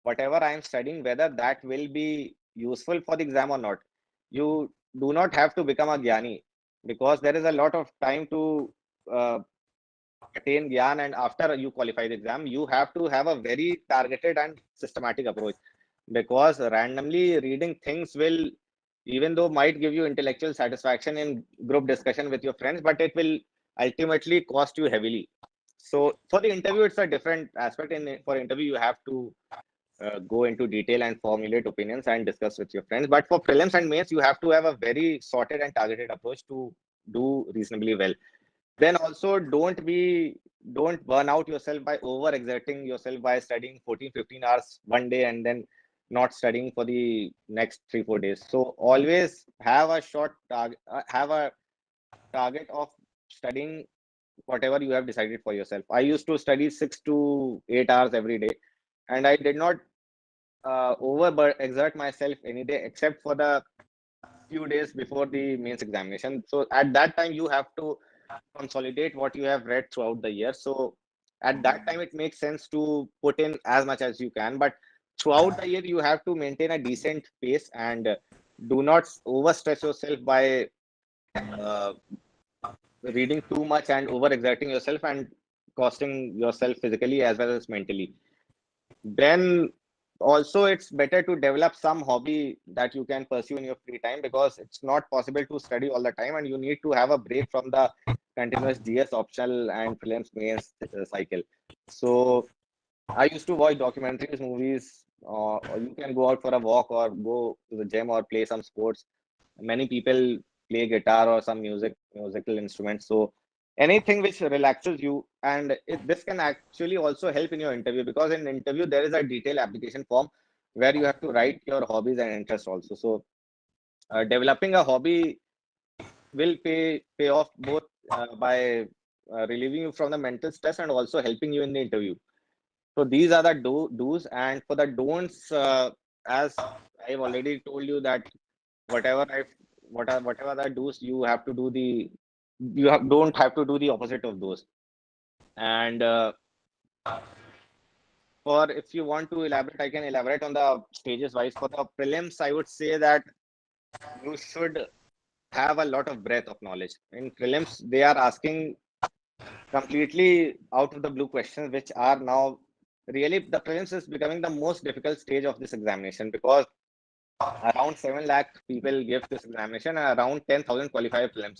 whatever I am studying, whether that will be useful for the exam or not. You do not have to become a Gyani, because there is a lot of time to uh, attain Gyan, and after you qualify the exam, you have to have a very targeted and systematic approach, because randomly reading things will, even though might give you intellectual satisfaction in group discussion with your friends, but it will ultimately cost you heavily. So for the interview, it's a different aspect. For interview, you have to go into detail and formulate opinions and discuss with your friends. But for prelims and mains, you have to have a very sorted and targeted approach to do reasonably well. Then also don't burn out yourself by overexerting yourself by studying 14 15 hours one day and then not studying for the next 3-4 days. So always have a short target, have a target of studying whatever you have decided for yourself. I used to study 6 to 8 hours every day, and I did not exert myself any day except for the few days before the mains examination. So at that time, you have to consolidate what you have read throughout the year. So at that time, it makes sense to put in as much as you can. But throughout the year, you have to maintain a decent pace and do not overstress yourself by uh, reading too much and overexerting yourself and costing yourself physically as well as mentally. Then also it's better to develop some hobby that you can pursue in your free time, because it's not possible to study all the time and you need to have a break from the continuous GS optional and prelims mains cycle. So I used to watch documentaries, movies, or you can go out for a walk or go to the gym or play some sports. Many people play guitar or some musical instruments. So anything which relaxes you, and this can actually also help in your interview, because in interview there is a detailed application form where you have to write your hobbies and interests also. So developing a hobby will pay off both by relieving you from the mental stress and also helping you in the interview. So these are the do's, and for the don'ts, as I've already told you that whatever I whatever the do's, you have to do the don't have to do the opposite of those. And for if you want to elaborate, I can elaborate on the stages wise. For the prelims, I would say that you should have a lot of breadth of knowledge. In prelims, they are asking completely out of the blue questions, which are now really the prelims is becoming the most difficult stage of this examination, because around 7 lakh people give this examination and around 10,000 qualified prelims.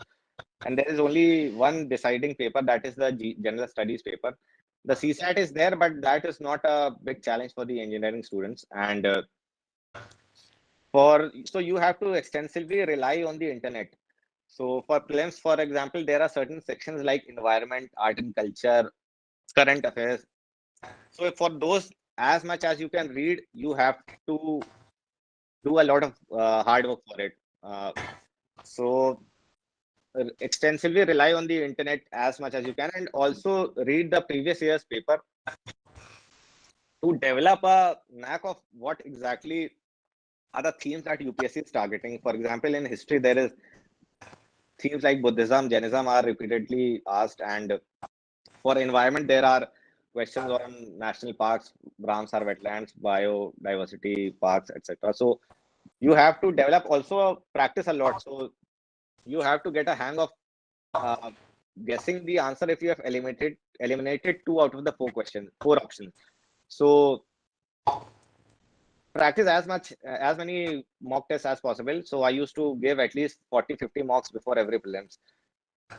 And there is only one deciding paper, that is the general studies paper. The CSAT is there, but that is not a big challenge for the engineering students. And so you have to extensively rely on the internet. So for prelims, for example, there are certain sections like environment, art and culture, current affairs. So for those, as much as you can read, you have to do a lot of hard work for it. So extensively rely on the internet as much as you can, and also read the previous year's paper to develop a knack of what exactly are the themes that UPSC is targeting. For example, in history, there is themes like Buddhism, Jainism are repeatedly asked, and for environment, there are questions on national parks, Ramsar wetlands, biodiversity parks, etc. So you have to develop also practice a lot. So you have to get a hang of uh, guessing the answer if you have eliminated 2 out of the 4 options. So practice as many mock tests as possible. So I used to give at least 40-50 mocks before every prelims.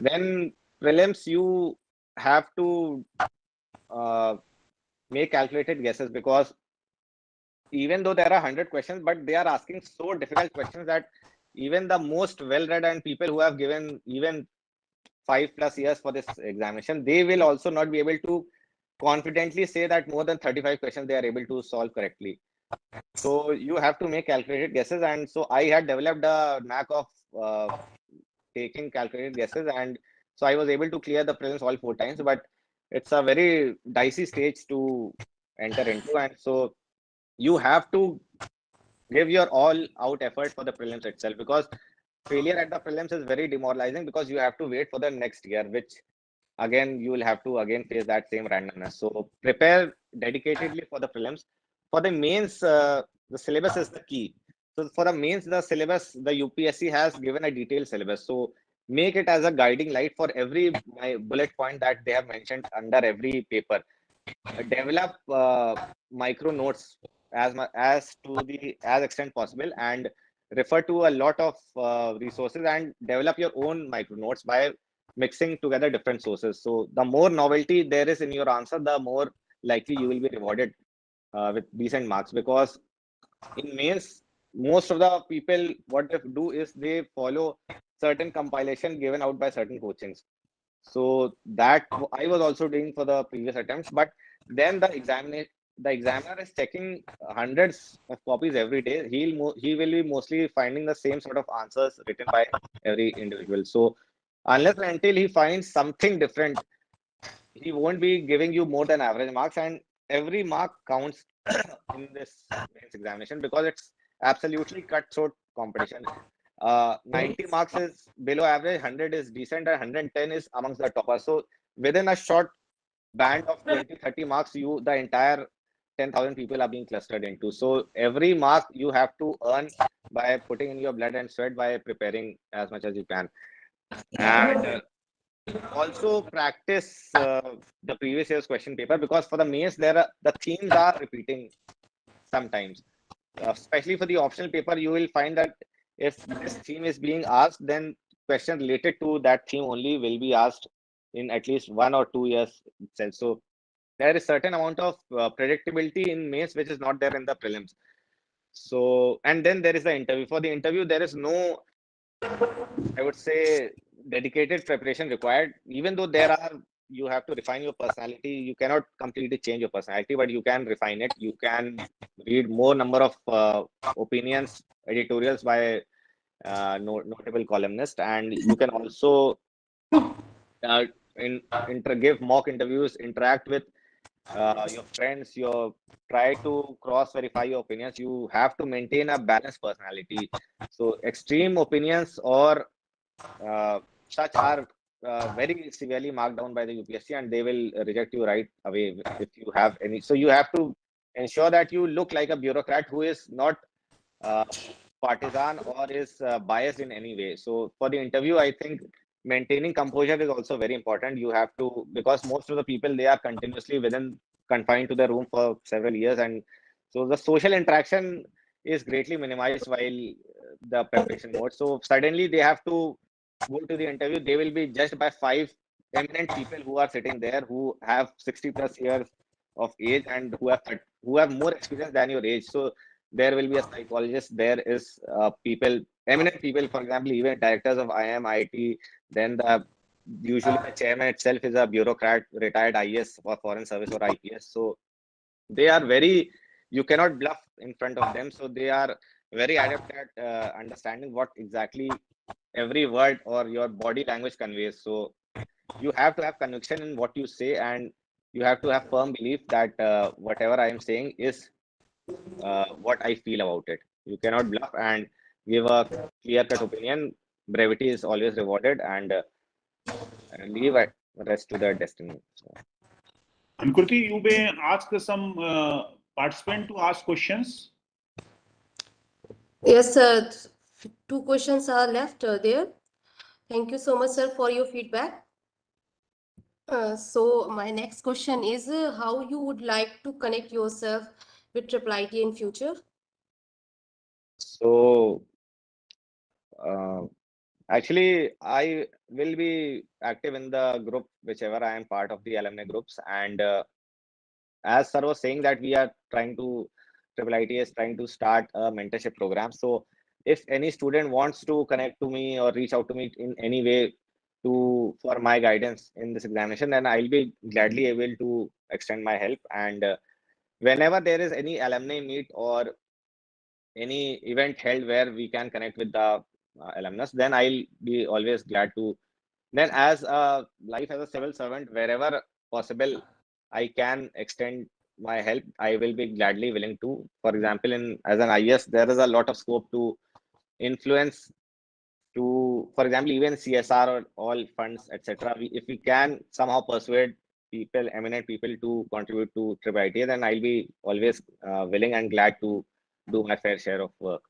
Then prelims, you have to uh, make calculated guesses, because even though there are 100 questions, but they are asking so difficult questions that even the most well-read and people who have given even 5+ years for this examination, they will also not be able to confidently say that more than 35 questions they are able to solve correctly. So you have to make calculated guesses, and so I had developed a knack of taking calculated guesses, and so I was able to clear the prelims all 4 times. But it's a very dicey stage to enter into, and so you have to give your all out effort for the prelims itself, because failure at the prelims is very demoralizing, because you have to wait for the next year, which again you will have to again face that same randomness. So prepare dedicatedly for the prelims. For the mains, the syllabus is the key. So for the mains, the syllabus, the UPSC has given a detailed syllabus. So make it as a guiding light for every bullet point that they have mentioned under every paper. Develop micro notes as to the as extent possible, and refer to a lot of resources, and develop your own micro notes by mixing together different sources. So the more novelty there is in your answer, the more likely you will be rewarded with decent marks, because in mains, most of the people, what they do is they follow certain compilation given out by certain coachings. So that I was also doing for the previous attempts, but then the the examiner is checking hundreds of copies every day, he will be mostly finding the same sort of answers written by every individual. So unless and until he finds something different, he won't be giving you more than average marks, and every mark counts in this mains examination because it's absolutely cutthroat competition. 90 marks is below average, 100 is decent, and 110 is amongst the toppers. So within a short band of 20-30 marks, the entire 10,000 people are being clustered into. So every mark you have to earn by putting in your blood and sweat, by preparing as much as you can. And also practice the previous year's question paper, because for the mains the themes are repeating sometimes. Especially for the optional paper, you will find that if this theme is being asked, then questions related to that theme only will be asked in at least 1 or 2 years itself. So there is certain amount of predictability in mains which is not there in the prelims. So, and then there is the interview. For the interview, there is no, I would say, dedicated preparation required. Even though you have to refine your personality. You cannot completely change your personality, but you can refine it. You can read more number of opinions, editorials by notable columnists, and you can also uh, give mock interviews, interact with your friends, try to cross verify your opinions. You have to maintain a balanced personality. So extreme opinions or such are very severely marked down by the UPSC, and they will reject you right away if you have any. So you have to ensure that you look like a bureaucrat who is not uh, partisan or is biased in any way. So for the interview, I think maintaining composure is also very important. You have to, because most of the people, they are continuously confined to their room for several years, and so the social interaction is greatly minimized while the preparation mode. So suddenly they have to go to the interview. They will be judged by five eminent people who are sitting there, who have 60 plus years of age and who have more experience than your age. So there will be a psychologist, there is eminent people, for example, even directors of IIM, IIT, then usually the chairman itself is a bureaucrat, retired IS or foreign service or IPS. So they are you cannot bluff in front of them. So they are very adept at understanding what exactly every word or your body language conveys. So you have to have conviction in what you say, and you have to have firm belief that whatever I am saying is what I feel about it. You cannot bluff and give a clear-cut opinion. Brevity is always rewarded, and leave rest to their destiny. So. And Kurti, you may ask some participant to ask questions. Yes, sir. Two questions are left there. Thank you so much, sir, for your feedback. So my next question is how you would like to connect yourself with Triple IT in future? So actually, I will be active in the group, whichever I am part of the alumni groups. And as sir was saying that we are Triple IT is trying to start a mentorship program. So if any student wants to connect to me or reach out to me in any way for my guidance in this examination, then I'll be gladly able to extend my help. And whenever there is any alumni meet or any event held where we can connect with the alumnus, then I'll be always glad to. Then, as a life as a civil servant, wherever possible, I can extend my help. I will be gladly willing to. For example, in as an IS, there is a lot of scope to influence. For example, even CSR or all funds, etc. If we can somehow persuade people, eminent people, to contribute to Triple ITA, then I'll be always willing and glad to do my fair share of work.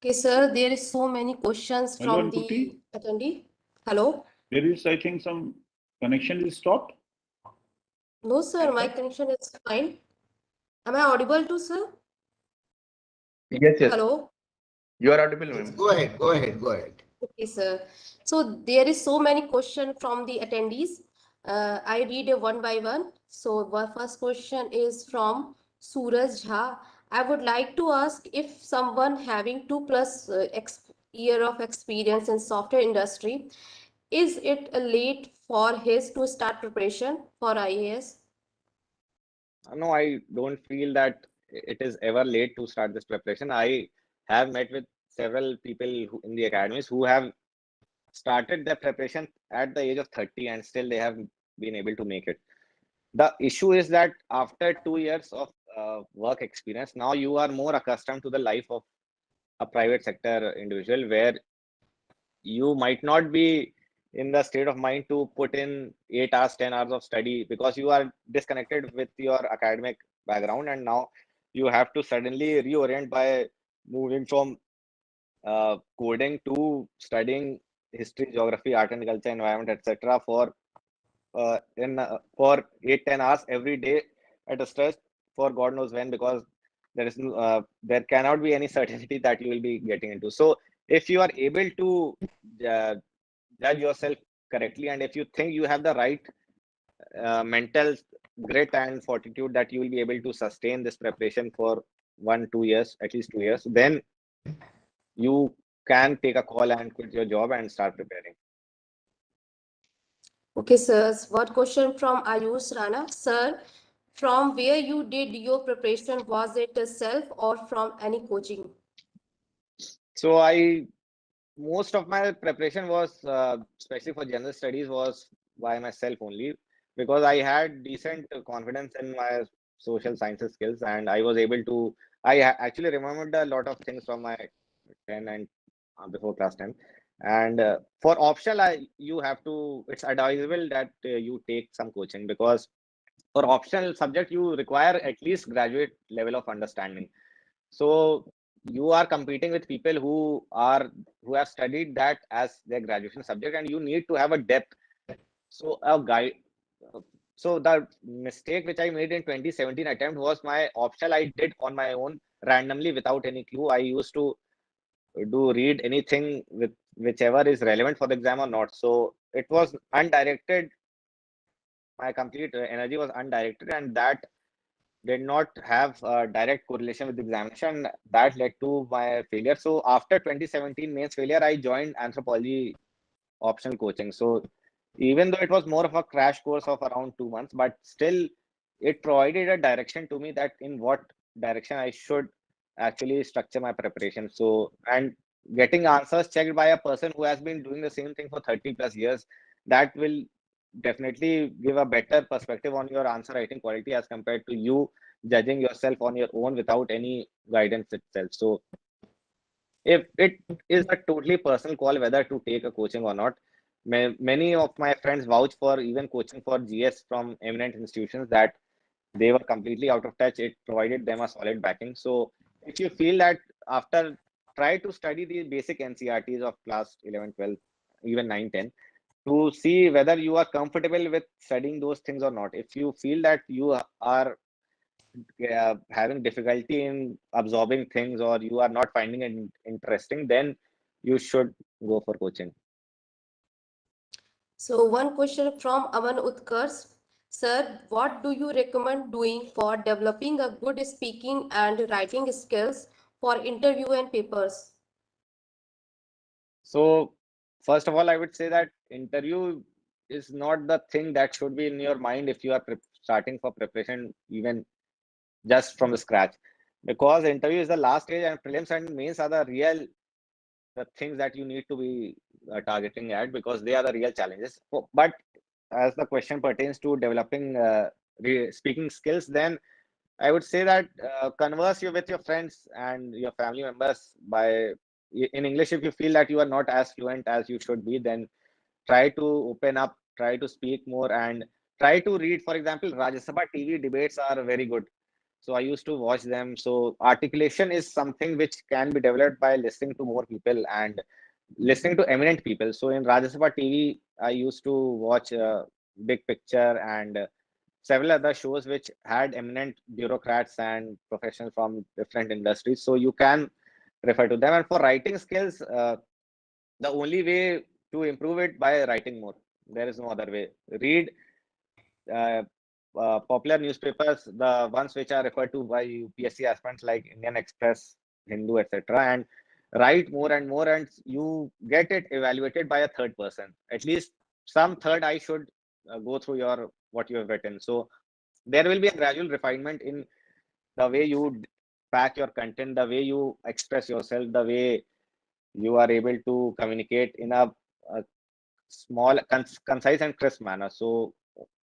Okay, sir, there is so many questions Hello, from the Ankuti. attendee. Hello? There is, I think, some connection is stopped. No, sir, my connection is fine. Am I audible to, sir? Yes, yes. Hello? You are audible, ma'am. Go ahead, go ahead, go ahead. Okay, sir. So there is so many questions from the attendees. I read it one by one. So the first question is from Suraj Jha. I would like to ask if someone having 2+ year of experience in software industry Is it late for his to start preparation for IAS? No, I don't feel that it is ever late to start this preparation. I have met with several people in the academies who have started their preparation at the age of 30 and still they have been able to make it. The issue is that after 2 years of work experience, now you are more accustomed to the life of a private sector individual where you might not be in the state of mind to put in 8 hours, 10 hours of study because you are disconnected with your academic background, and now you have to suddenly reorient by moving from coding to studying history, geography, art and culture, environment, etc. For 8-10 hours every day at a stretch for God knows when, because there cannot be any certainty that you will be getting into. So if you are able to uh, judge yourself correctly, and if you think you have the right mental grit and fortitude that you will be able to sustain this preparation for 1-2 years, at least 2 years, then you can take a call and quit your job and start preparing. Okay, sir. One question from Ayush Rana. Sir, from where you did your preparation, was it self or from any coaching? So most of my preparation was, especially for general studies, was by myself only, because I had decent confidence in my social sciences skills, and I was able to. Actually remembered a lot of things from my 10 and before class 10. And for optional, you have to. It's advisable that you take some coaching, because for optional subject you require at least graduate level of understanding. So you are competing with people who have studied that as their graduation subject, and you need to have a depth. So a guide. So the mistake which I made in 2017 attempt was my optional I did on my own randomly without any clue. I used to do read anything with whichever is relevant for the exam or not. So it was undirected. My complete energy was undirected, and that did not have a direct correlation with the examination. That led to my failure. So after 2017 mains failure, I joined anthropology optional coaching. So even though it was more of a crash course of around 2 months, but still it provided a direction to me that in what direction I should actually structure my preparation. So, and getting answers checked by a person who has been doing the same thing for 30 plus years, that will definitely give a better perspective on your answer writing quality as compared to you judging yourself on your own without any guidance itself. So if it is a totally personal call whether to take a coaching or not. Many of my friends vouch for even coaching for GS from eminent institutions that they were completely out of touch. It provided them a solid backing. So if you feel that after, try to study the basic NCRTs of class 11, 12, even 9, 10, to see whether you are comfortable with studying those things or not. If you feel that you are having difficulty in absorbing things or you are not finding it interesting, then you should go for coaching. So one question from Aman Utkars. Sir, what do you recommend doing for developing a good speaking and writing skills for interview and papers? So first of all, I would say that interview is not the thing that should be in your mind if you are starting for preparation even just from the scratch, because interview is the last stage and prelims and mains are the things that you need to be targeting at, because they are the real challenges. But as the question pertains to developing speaking skills, then I would say that converse you with your friends and your family members by in English. If you feel that you are not as fluent as you should be, then try to open up, try to speak more, and try to read. For example, Rajya Sabha TV debates are very good. So I used to watch them. So articulation is something which can be developed by listening to more people and listening to eminent people. So in Rajya Sabha TV, I used to watch Big Picture and several other shows which had eminent bureaucrats and professionals from different industries. So you can refer to them. And for writing skills, the only way to improve it by writing more. There is no other way. Read uh, popular newspapers, the ones which are referred to by UPSC aspirants like Indian Express, Hindu, etc., and write more and more, and you get it evaluated by a third person. At least some third eye should go through your what you have written. So there will be a gradual refinement in the way you pack your content, the way you express yourself, the way you are able to communicate in a small, concise, and crisp manner. So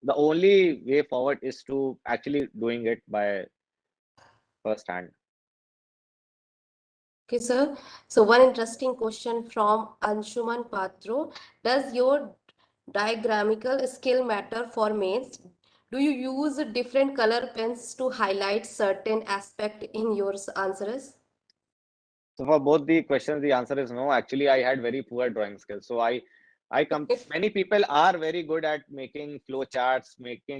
the only way forward is to actually doing it by first hand. Okay, sir. So one interesting question from Anshuman Patro. Does your diagramical skill matter for mains? Do you use different color pens to highlight certain aspect in your answers? So for both the questions, the answer is no. Actually, I had very poor drawing skills. So many people are very good at making flow charts,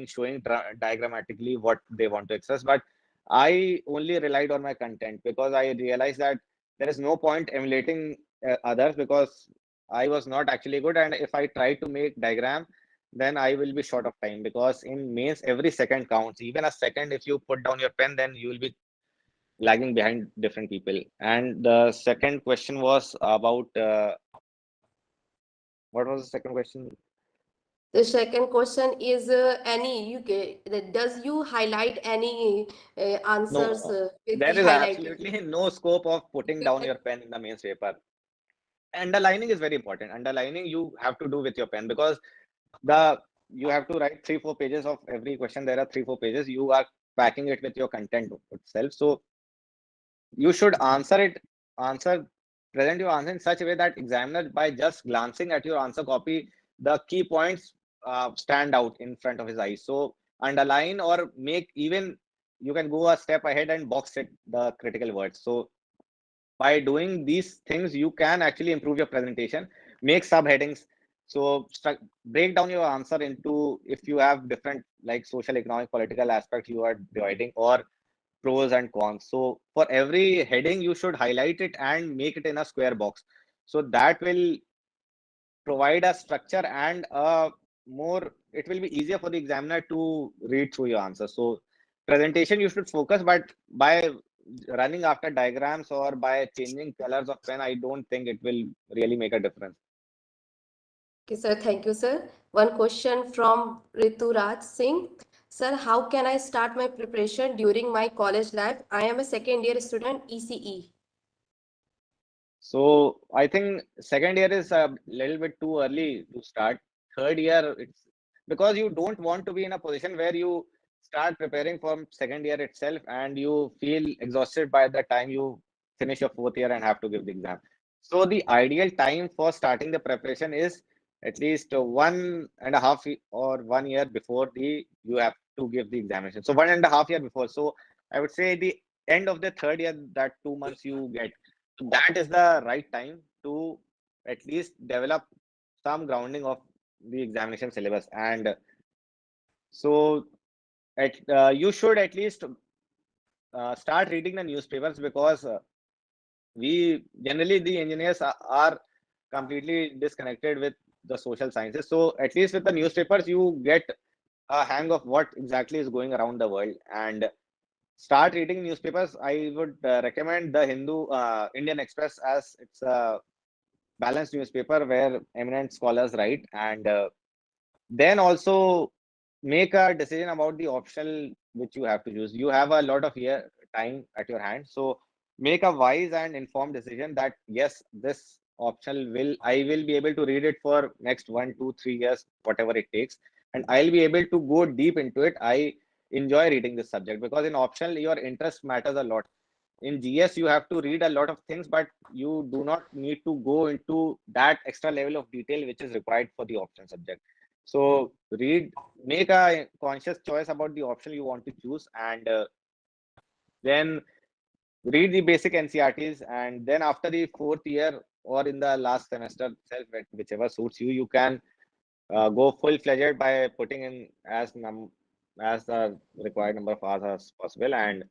showing diagrammatically what they want to express. But I only relied on my content because I realized that there is no point emulating others because I was not actually good. And if I try to make diagram, then I will be short of time because in mains, every second counts. Even a second, if you put down your pen, then you will be lagging behind different people. And the second question was about what was the second question? The second question is any you get, does you highlight any answers No, with the there is highlighted? absolutely no scope of putting down your pen in the mains paper. Underlining is very important. Underlining you have to do with your pen because the you have to write 3-4 pages of every question. There are 3-4 pages. You are packing it with your content itself. So you should answer present your answer in such a way that examiner, by just glancing at your answer copy, the key points stand out in front of his eyes. So underline or make, even you can go a step ahead and box it the critical words. So by doing these things you can actually improve your presentation, make subheadings. So break down your answer into, if you have different like social, economic, political aspects you are dividing, or pros and cons. So for every heading, you should highlight it and make it in a square box. So that will provide a structure and it will be easier for the examiner to read through your answer. So presentation, you should focus, but by running after diagrams or by changing colors of pen, I don't think it will really make a difference. Okay, sir. Thank you, sir. One question from Rituraj Singh. Sir, how can I start my preparation during my college life? I am a second year student, ECE. So I think second year is a little bit too early to start. Third year, it's because you don't want to be in a position where you start preparing for second year itself and you feel exhausted by the time you finish your fourth year and have to give the exam. So the ideal time for starting the preparation is at least 1.5 or 1 year before the you have to give the examination. So 1.5 year before. So I would say the end of the third year, that 2 months you get, that is the right time to at least develop some grounding of the examination syllabus. And so you should at least start reading the newspapers because we generally, the engineers are completely disconnected with the social sciences. So at least with the newspapers you get a hang of what exactly is going around the world, and start reading newspapers. I would recommend the Hindu, Indian Express, as it's a balanced newspaper where eminent scholars write. And then also make a decision about the optional which you have to choose. You have a lot of year time at your hand, so make a wise and informed decision that yes, this optional I will be able to read it for next 1 2 3 years, whatever it takes, and I'll be able to go deep into it. I enjoy reading this subject because in optional your interest matters a lot. In GS you have to read a lot of things, but you do not need to go into that extra level of detail which is required for the option subject. So make a conscious choice about the option you want to choose, and then read the basic NCRTs. And then after the fourth year or in the last semester itself, whichever suits you, you can go full-fledged by putting in as the required number of hours as possible. And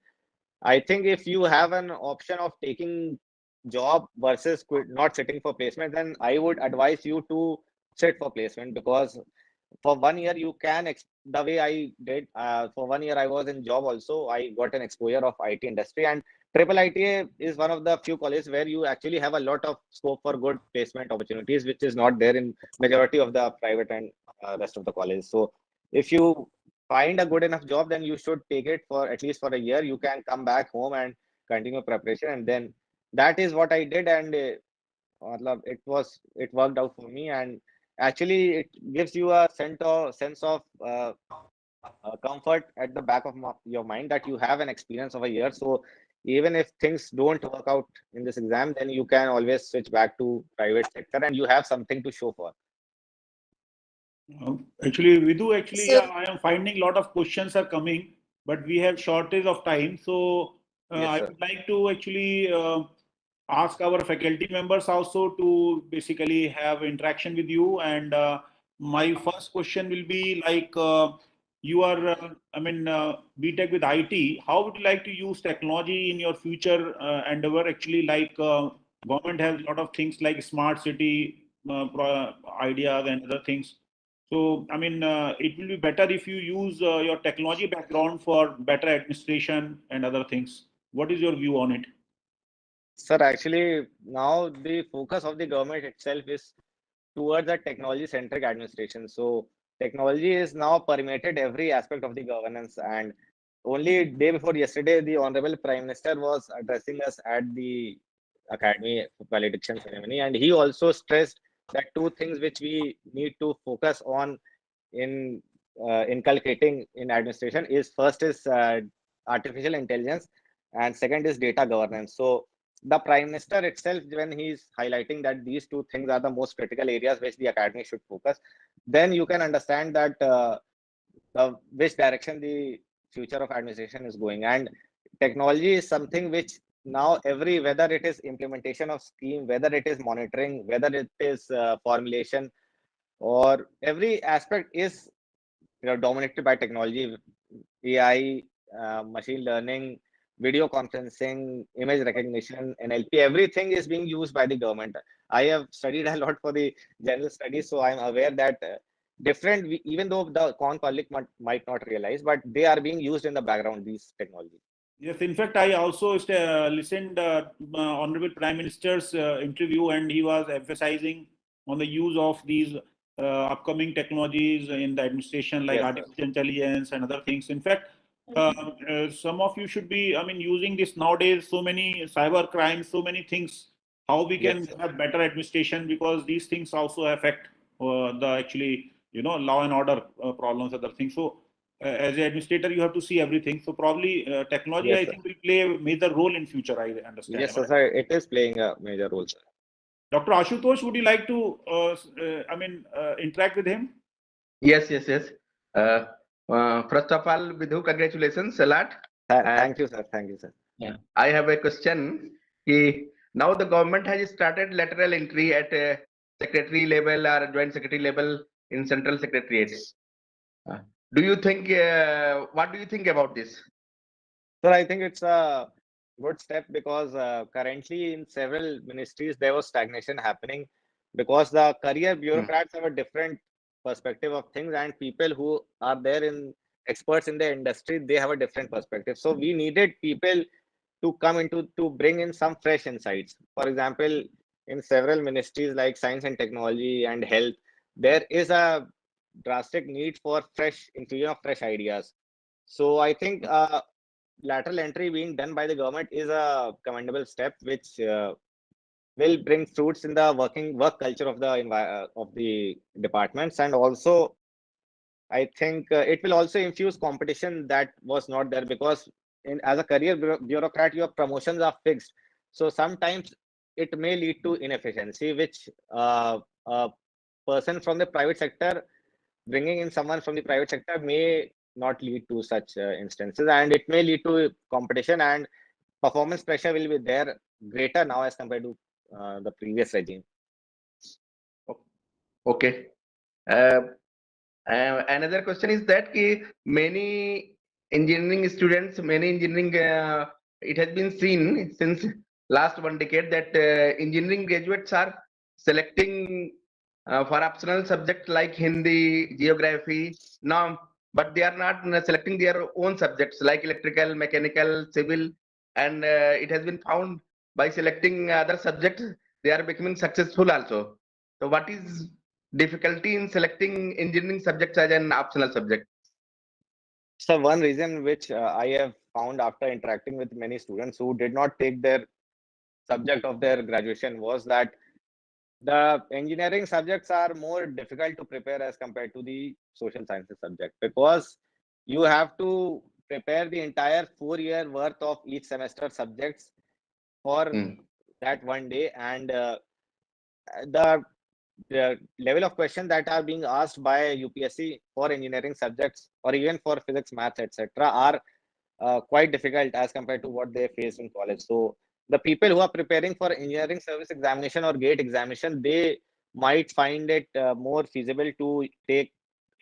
I think if you have an option of taking job versus not sitting for placement, then I would advise you to sit for placement, because for 1 year you can the way I did, for 1 year I was in job also. I got an exposure of IT industry, and Triple ITA is one of the few colleges where you actually have a lot of scope for good placement opportunities, which is not there in majority of the private and rest of the colleges. So if you find a good enough job, then you should take it for at least for a year. You can come back home and continue preparation, and then that is what I did, and it worked out for me, and actually it gives you a sense of comfort at the back of your mind that you have an experience of a year. So even if things don't work out in this exam, then you can always switch back to private sector and you have something to show for. Actually, Vidhu, actually, So, yeah, I am finding a lot of questions are coming, but we have shortage of time. So Yes, I sir. would like to actually ask our faculty members also to basically have interaction with you. And my first question will be like, you are, BTech with IT. How would you like to use technology in your future endeavor? Actually, like government has a lot of things like smart city ideas and other things. So, it will be better if you use your technology background for better administration and other things. What is your view on it? Sir, actually, now the focus of the government itself is towards a technology centric administration. So technology is now permeated every aspect of the governance. And only day before yesterday, the Honorable Prime Minister was addressing us at the Academy valediction ceremony, and he also stressed that two things which we need to focus on in inculcating in administration is first is artificial intelligence, and second is data governance. So the Prime Minister itself, when he's highlighting that these two things are the most critical areas which the academy should focus, then you can understand that which direction the future of administration is going. And technology is something which now whether it is implementation of scheme, whether it is monitoring, whether it is formulation, or every aspect is dominated by technology, AI, machine learning, video conferencing, image recognition, NLP. Everything is being used by the government. I have studied a lot for the general studies, so I'm aware that even though the common public might not realize, but they are being used in the background, these technologies. Yes, in fact, I also listened Honorable Prime Minister's interview, and he was emphasizing on the use of these upcoming technologies in the administration, like Yes, sir. artificial intelligence and other things. In fact, some of you should be, using this nowadays. So many cyber crimes, so many things. How we can Yes, sir. have better administration, because these things also affect the actually, law and order problems, other things. So as an administrator, you have to see everything. So probably technology, Yes, I sir. think, will play a major role in future. I understand. Yes, sir. It is playing a major role, sir. Dr. Ashutosh, would you like to, interact with him? Yes, yes, yes. First of all, Vidhu, congratulations a lot. Thank you, sir. Thank you, sir. Yeah. I have a question. Now the government has started lateral entry at secretary level or joint secretary level in central secretariats. Do you think? What do you think about this? So I think it's a good step because currently in several ministries there was stagnation happening because the career bureaucrats have a different perspective of things, and people who are there in experts in the industry, they have a different perspective. So we needed people to come into to bring in some fresh insights. For example, in several ministries like science and technology and health, there is a drastic need for fresh infusion of fresh ideas. So I think lateral entry being done by the government is a commendable step, which will bring fruits in the work culture of the departments, and also I think it will also infuse competition that was not there because as a career bureaucrat, your promotions are fixed. So sometimes it may lead to inefficiency, which a person from the private sector bringing in someone from the private sector may not lead to such instances, and it may lead to competition, and performance pressure will be there greater now as compared to the previous regime. Okay. Another question is that many engineering students, it has been seen since last 1 decade that engineering graduates are selecting for optional subjects like Hindi, geography, now, but they are not selecting their own subjects like electrical, mechanical, civil. and it has been found by selecting other subjects, they are becoming successful also. So what is difficulty in selecting engineering subjects as an optional subject? So one reason which I have found after interacting with many students who did not take their subject of their graduation was that the engineering subjects are more difficult to prepare as compared to the social sciences subject, because you have to prepare the entire 4 year worth of each semester subjects for Hmm. that one day, and the level of questions that are being asked by UPSC for engineering subjects or even for physics, maths, etc., are quite difficult as compared to what they face in college. So the people who are preparing for engineering service examination or gate examination, they might find it more feasible to take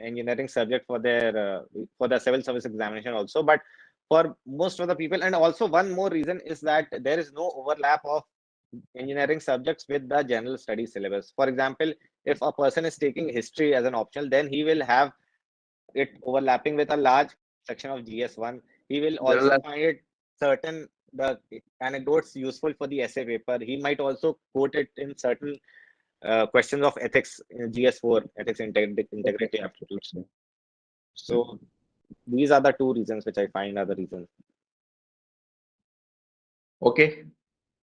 engineering subject for the civil service examination also. But for most of the people, and also one more reason is that there is no overlap of engineering subjects with the general studies syllabus. For example, if a person is taking history as an optional, then he will have it overlapping with a large section of GS1. He will also General, find it certain the anecdotes useful for the essay paper. He might also quote it in certain questions of ethics in GS4, ethics integrity aptitudes. So these are the two reasons which I find are the reasons. okay,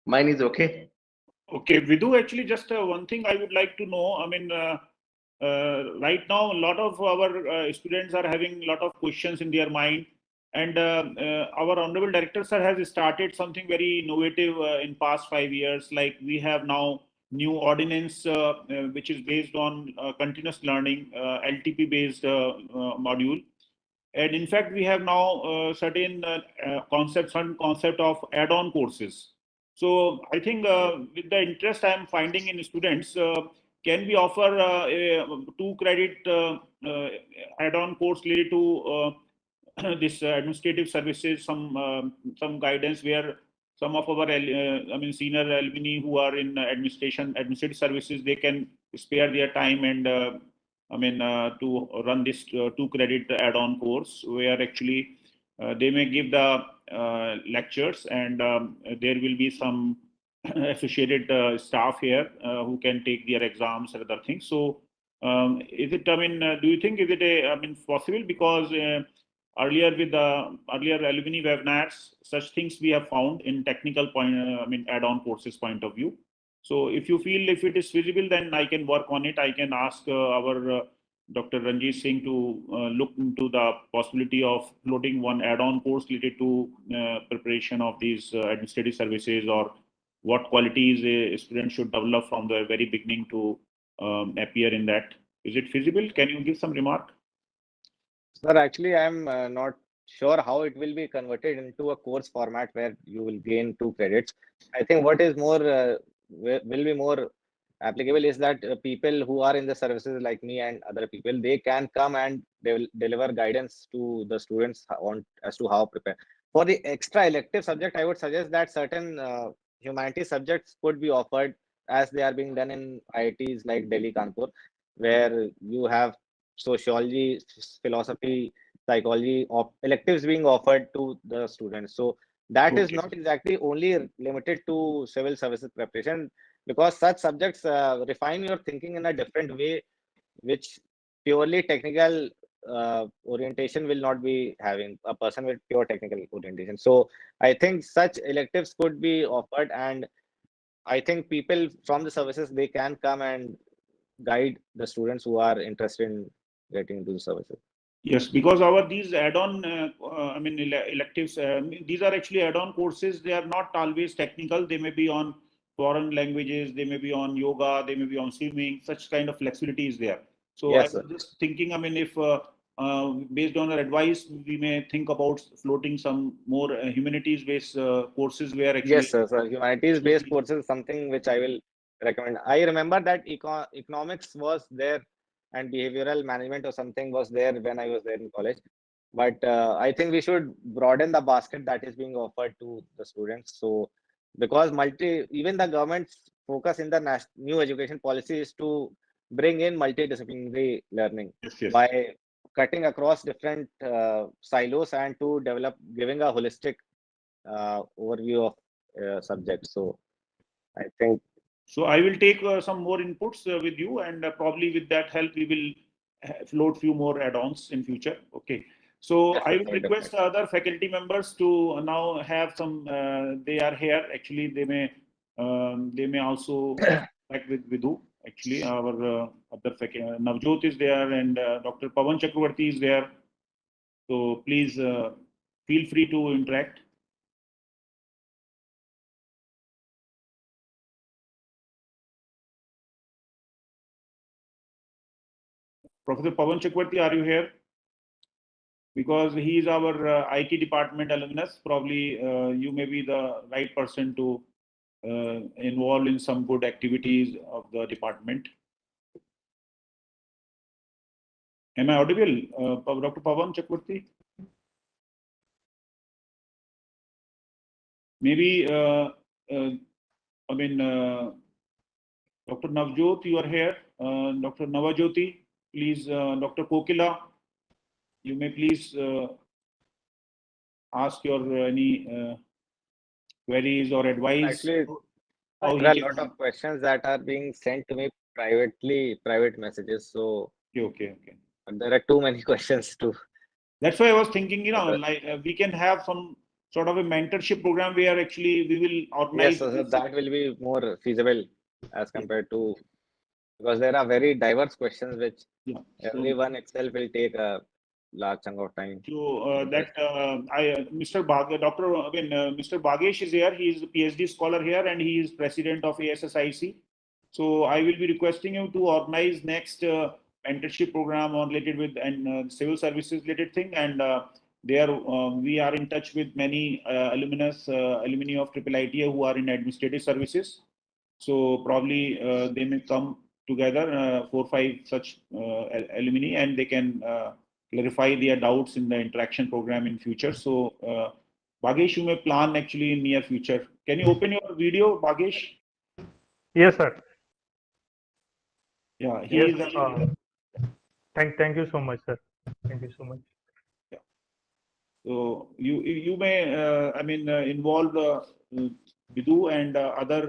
mine is okay. Okay, Vidu, actually, just one thing I would like to know. I mean, right now, a lot of our students are having a lot of questions in their mind, and our honorable director sir has started something very innovative in past 5 years. Like we have now new ordinance which is based on continuous learning, LTP based module. And in fact, we have now certain certain concept of add-on courses. So I think with the interest I am finding in students, can we offer a 2 credit add-on course related to this administrative services, some guidance where some of our I mean senior alumni who are in administrative services, they can spare their time and I mean, to run this 2 credit add-on course where actually they may give the lectures and there will be some associated staff here who can take their exams and other things. So, is it? I mean, do you think is it I mean, possible because earlier with the earlier alumni webinars, such things we have found in technical point. I mean, add-on courses point of view. So if you feel if it is feasible, then I can work on it. I can ask our Dr. Ranjit Singh to look into the possibility of loading one add-on course related to preparation of these administrative services or what qualities a student should develop from the very beginning to appear in that. Is it feasible? Can you give some remark? Sir, actually, I'm not sure how it will be converted into a course format where you will gain 2 credits. I think what is more will be more applicable is that people who are in the services like me and other people, they can come and they will deliver guidance to the students on as to how prepare. For the extra elective subject, I would suggest that certain humanities subjects could be offered as they are being done in IITs like Delhi, Kanpur, where you have sociology, philosophy, psychology electives being offered to the students. So that is Okay. not exactly only limited to civil services preparation, because such subjects refine your thinking in a different way, which purely technical orientation will not be having a person with pure technical orientation. So I think such electives could be offered, and I think people from the services, they can come and guide the students who are interested in getting into the services. Yes, because our these add-on, I mean, electives, these are actually add-on courses. They are not always technical. They may be on foreign languages, they may be on yoga, they may be on swimming. Such kind of flexibility is there. So I Yes, sir. was just thinking, I mean, if based on our advice, we may think about floating some more humanities-based courses where Yes, actually. sir. So humanities-based courses is something which I will recommend. I remember that economics was there and behavioral management or something was there when I was there in college. But I think we should broaden the basket that is being offered to the students. So because even the government's focus in the new education policy is to bring in multidisciplinary learning Yes, yes. by cutting across different silos and to develop, giving a holistic overview of subject. So I think. So I will take some more inputs with you, and probably with that help, we will float few more add-ons in future. Okay. So I will Definitely, request definitely. other faculty members to now have some. They are here. Actually, they may also back with Vidhu. Actually, our other faculty, Navjot is there, and Dr. Pavan Chakravarti is there. So please feel free to interact. Professor Pavan Chakravarti, are you here? Because he is our IT department alumnus. Probably you may be the right person to involve in some good activities of the department. Am I audible, Dr. Pavan Chakravarti? Maybe, I mean, Dr. Navjot, you are here. Dr. Navajoti, please, Dr. Kokila, you may please ask your any queries or advice. Actually, How there are he a lot can. of questions that are being sent to me privately, private messages. So Okay. there are too many questions to. That's why I was thinking, address. like we can have some sort of a mentorship program where actually we will Yes, organize. so that will be more feasible as Yeah. compared to, because there are very diverse questions which Yeah. every one itself will take a large chunk of time. So Address. Mr. Dr. Mr. Bagesh is here. He is a PhD scholar here, and he is president of ASSIC. So I will be requesting him to organize next mentorship program on related with and civil services related thing. And there we are in touch with many alumni of Triple ITA who are in administrative services. So probably they may come together, 4-5 such alumni, and they can clarify their doubts in the interaction program in future. So Bagesh, you may plan actually in near future. Can you open your video, Bagesh? Yes, sir. Yeah, he Yes. is. Thank you so much, sir. Thank you so much. Yeah. So you may involve Vidhu and other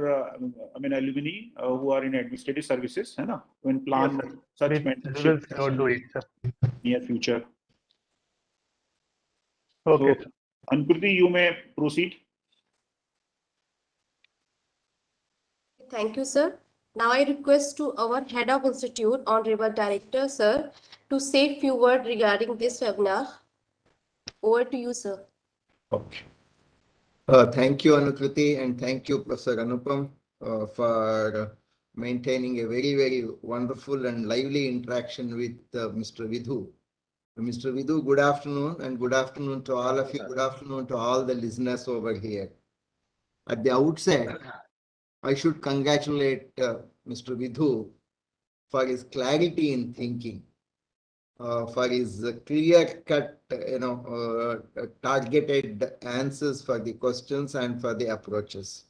alumni who are in administrative services, है ना? When plan Yes, sir. such We mentorship will sure do it, sir. near future. Okay, So sir. Ankurti, you may proceed. Thank you, sir. Now I request to our Head of Institute, Honorable Director, sir, to say few words regarding this webinar. Over to you, sir. Okay. Thank you, Anukriti, and thank you, Professor Anupam, for maintaining a very, very wonderful and lively interaction with Mr. Vidhu. Mr. Vidhu, good afternoon, and good afternoon to all of you. Good afternoon to all the listeners over here. At the outset, I should congratulate Mr. Vidhu for his clarity in thinking, for his clear-cut, targeted answers for the questions and for the approaches.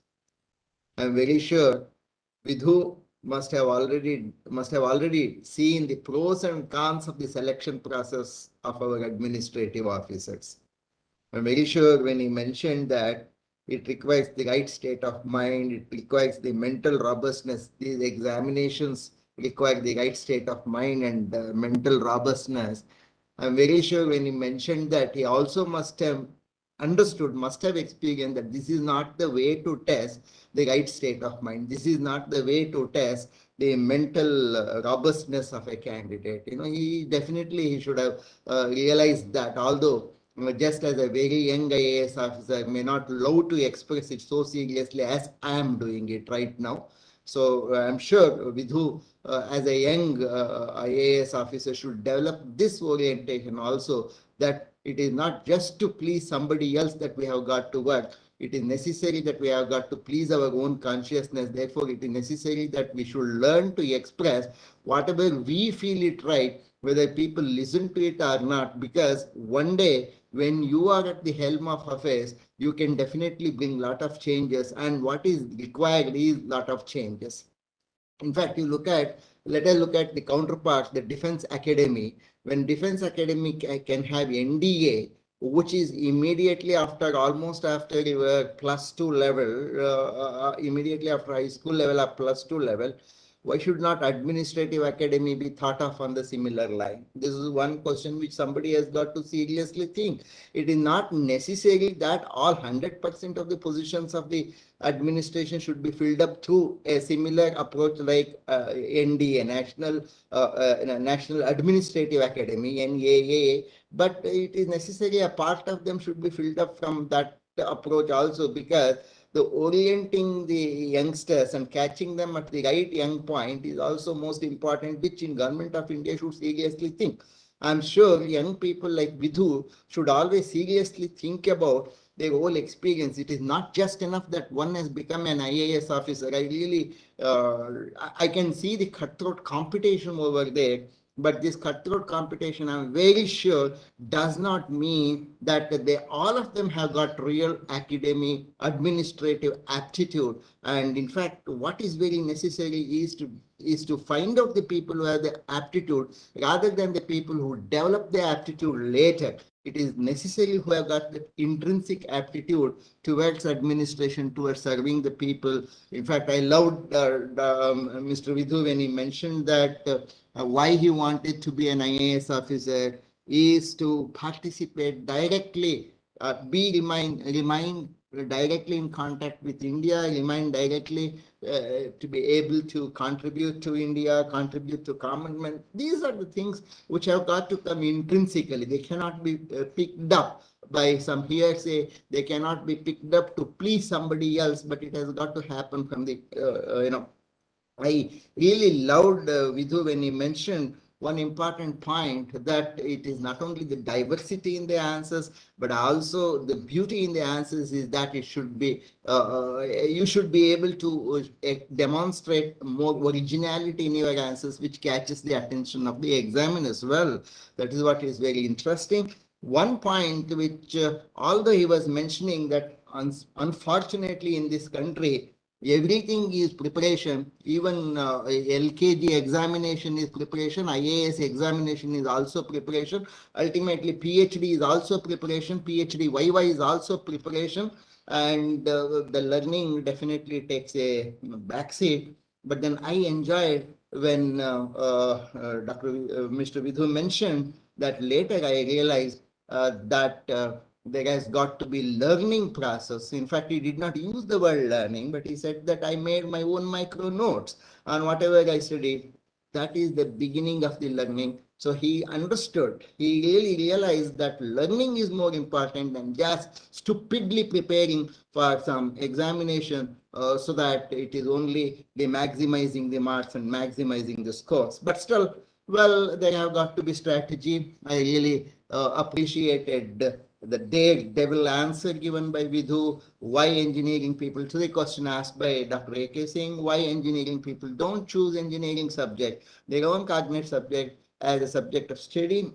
I'm very sure Vidhu must have already seen the pros and cons of the selection process of our administrative officers. I'm very sure when he mentioned that it requires the right state of mind, it requires the mental robustness. These examinations require the right state of mind and mental robustness. I'm very sure when he mentioned that, he also must have understood, must have experienced that this is not the way to test the right state of mind. This is not the way to test the mental robustness of a candidate. He should have realized that, although just as a very young IAS officer may not love to express it so seriously as I am doing it right now. So I'm sure Vidhu, as a young IAS officer, should develop this orientation also, that it is not just to please somebody else that we have got to work. It is necessary that we have got to please our own consciousness. Therefore, it is necessary that we should learn to express whatever we feel it right, whether people listen to it or not, because one day when you are at the helm of affairs, you can definitely bring lot of changes, and what is required is lot of changes. In fact, let us look at the counterparts, the Defense Academy. When Defense Academy can have NDA, which is immediately after, almost after your +2 level, immediately after high school level or +2 level, why should not administrative academy be thought of on the similar line? This is one question which somebody has got to seriously think. It is not necessary that all 100% of the positions of the administration should be filled up through a similar approach like NDA, National Administrative Academy, NAA, but it is necessary a part of them should be filled up from that approach also, because the orienting the youngsters and catching them at the right young point is also most important, which in Government of India should seriously think. I'm sure young people like Vidhu should always seriously think about their whole experience. It is not just enough that one has become an IAS officer. I really, I can see the cutthroat competition over there. But this cutthroat competition, I'm very sure, does not mean that they all of them have got real academic administrative aptitude. And in fact, what is very necessary is to find out the people who have the aptitude rather than the people who develop the aptitude later. It is necessary who have got the intrinsic aptitude towards administration, towards serving the people. In fact, I loved Mr. Vidhu when he mentioned that why he wanted to be an IAS officer is to participate directly, remain directly in contact with India, remain directly to be able to contribute to India, contribute to Commonwealth. These are the things which have got to come intrinsically. They cannot be picked up by some hearsay. They cannot be picked up to please somebody else, but it has got to happen from the, I really loved Vidhu when he mentioned one important point, that it is not only the diversity in the answers, but also the beauty in the answers is that it should be, you should be able to demonstrate more originality in your answers, which catches the attention of the examiners. Well, that is what is very interesting. One point which, although he was mentioning that unfortunately in this country, everything is preparation. Even LKG examination is preparation. IAS examination is also preparation. Ultimately, PhD is also preparation. PhD YY is also preparation. And the learning definitely takes a backseat. But then I enjoyed when Mr. Vidhu mentioned that later I realized that there has got to be learning process. In fact, he did not use the word learning, but he said that I made my own micro notes on whatever I studied. That is the beginning of the learning. So he understood, he really realized that learning is more important than just stupidly preparing for some examination so that it is only the maximizing the marks and maximizing the scores. But still, well, there have got to be strategy. I really appreciated the daredevil answer given by Vidhu. Why engineering people, to the question asked by Dr. A.K. Singh, why engineering people don't choose engineering subject, their own cognate subject, as a subject of study.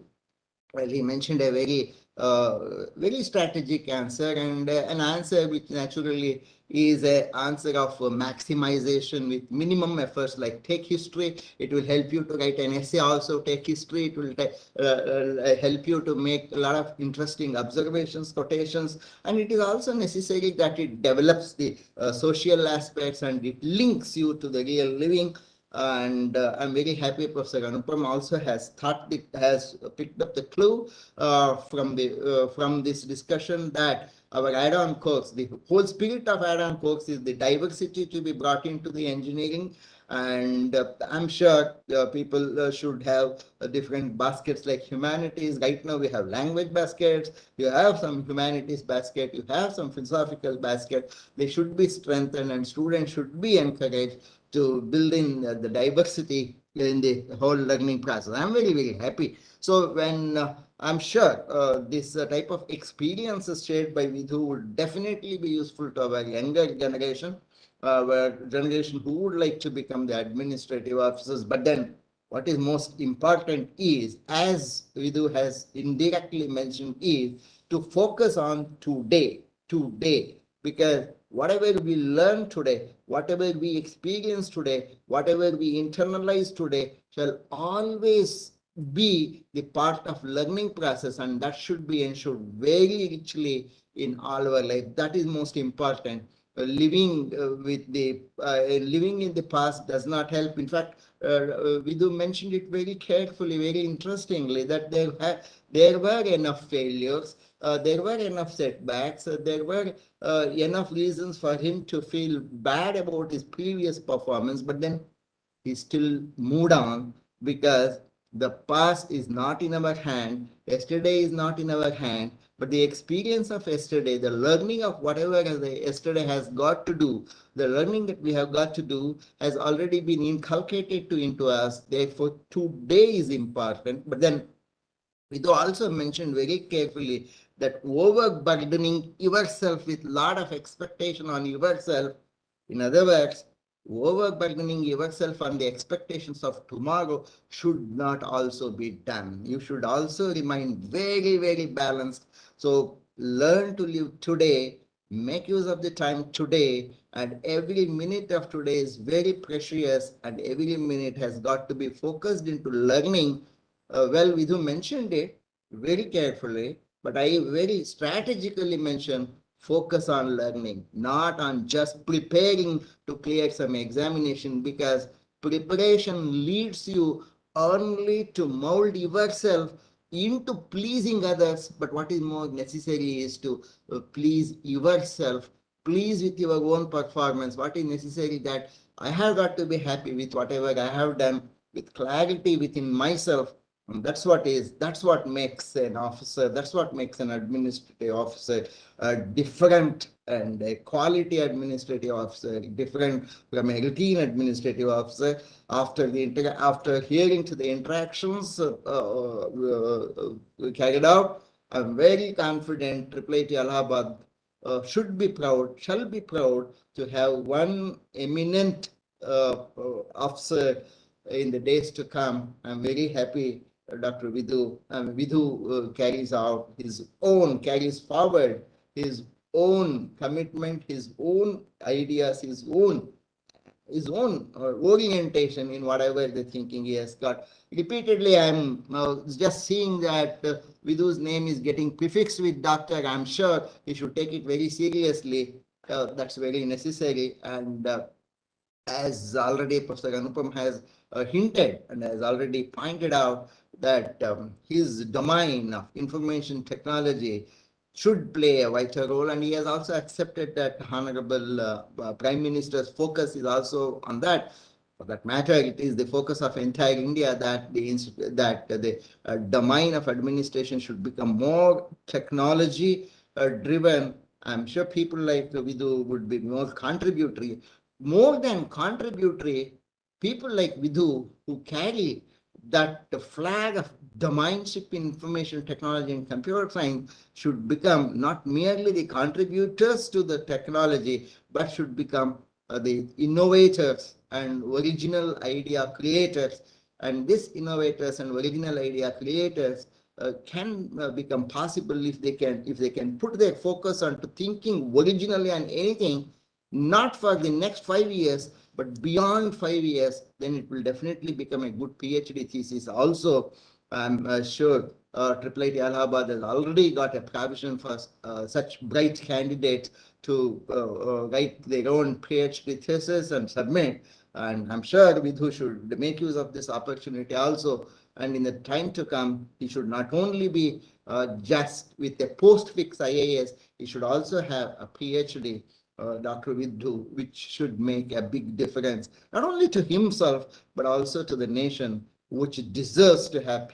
Well, he mentioned a very strategic answer, and an answer which naturally is an answer of maximization with minimum efforts. Like take history, it will help you to write an essay. Also take history, it will help you to make a lot of interesting observations, quotations, and it is also necessary that it develops the social aspects and it links you to the real living. And I'm very happy Professor Anupam also has has picked up the clue from this discussion, that our add-on course, the whole spirit of add-on course is the diversity to be brought into the engineering. And I'm sure people should have different baskets like humanities. Right now we have language baskets, you have some humanities basket, you have some philosophical basket. They should be strengthened and students should be encouraged to build in the diversity in the whole learning process. I'm very, very happy. So when I'm sure this type of experiences shared by Vidhu would definitely be useful to our younger generation, our generation who would like to become the administrative officers. But then what is most important is, as Vidhu has indirectly mentioned, is to focus on today, because whatever we learn today, whatever we experience today, whatever we internalize today shall always be the part of learning process, and that should be ensured very richly in all our life. That is most important. Living in the past does not help. In fact, Vidhu mentioned it very carefully, very interestingly, that there were enough failures, there were enough setbacks, there were enough reasons for him to feel bad about his previous performance, but then he still moved on, because the past is not in our hand, yesterday is not in our hand, but the experience of yesterday, the learning of whatever yesterday has got to do, the learning that we have got to do has already been inculcated into us. Therefore, today is important. But then Vidhu also mentioned very carefully that overburdening yourself with lot of expectation on yourself, in other words, overburdening yourself on the expectations of tomorrow should not also be done. You should also remain very, very balanced. So learn to live today, make use of the time today, and every minute of today is very precious, and every minute has got to be focused into learning. Well, Vidhu mentioned it very carefully, but I very strategically mentioned focus on learning, not on just preparing to clear some examination, because preparation leads you only to mold yourself into pleasing others. But what is more necessary is to please yourself, please with your own performance. What is necessary, that I have got to be happy with whatever I have done, with clarity within myself. And that's what makes an officer, that's what makes an administrative officer a different and a quality administrative officer, different from a routine administrative officer. After hearing to the interactions carried out, I'm very confident IIIT Allahabad shall be proud to have one eminent officer in the days to come. I'm very happy Dr. Vidhu carries forward his own commitment, his own ideas, his own orientation in whatever the thinking he has got. Repeatedly, I'm just seeing that Vidhu's name is getting prefixed with doctor. I'm sure he should take it very seriously. That's very necessary. And as already Professor Anupam has hinted and has already pointed out, that his domain of information technology should play a vital role, and he has also accepted that Honorable Prime Minister's focus is also on that. For that matter, it is the focus of entire India that the domain of administration should become more technology driven. I'm sure people like Vidhu would be more contributory. More than contributory, people like Vidhu who carry that the flag of domainship in information technology and computer science should become not merely the contributors to the technology, but should become the innovators and original idea creators. And these innovators and original idea creators can become possible if they can put their focus on to thinking originally on anything, not for the next 5 years, but beyond 5 years. Then it will definitely become a good PhD thesis. Also, I'm sure IIIT Allahabad has already got a provision for such bright candidates to write their own PhD thesis and submit. And I'm sure Vidhu should make use of this opportunity also. And in the time to come, he should not only be just with a postfix IAS, he should also have a PhD. Dr. Vidhu, which should make a big difference, not only to himself, but also to the nation, which deserves to have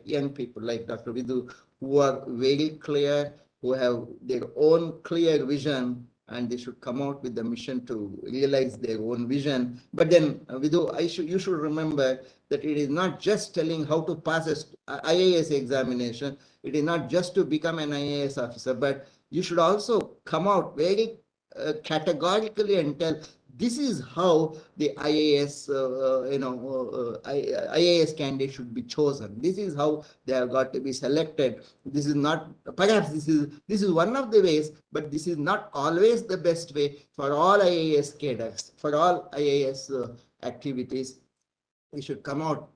young people like Dr. Vidhu, who are very clear, who have their own clear vision, and they should come out with the mission to realize their own vision. But then, Vidhu, you should remember that it is not just telling how to pass a IAS examination. It is not just to become an IAS officer, but you should also come out very categorically and tell this is how the IAS, IAS candidate should be chosen. This is how they have got to be selected. This is not, perhaps this is one of the ways, but this is not always the best way for all IAS cadres, for all IAS activities. We should come out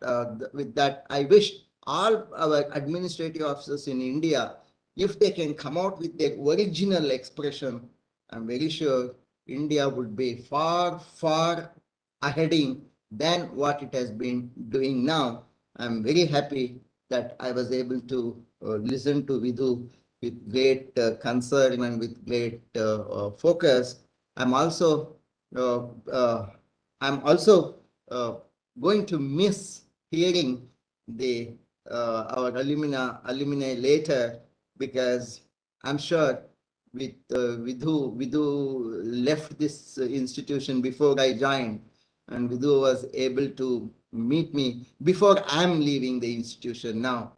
with that. I wish all our administrative officers in India, if they can come out with their original expression, I'm very sure India would be far, far aheading than what it has been doing now. I'm very happy that I was able to listen to Vidhu with great concern and with great focus. I'm also uh, uh, I'm also going to miss hearing the our alumni later, because I'm sure Vidhu left this institution before I joined, and Vidhu was able to meet me before I'm leaving the institution now.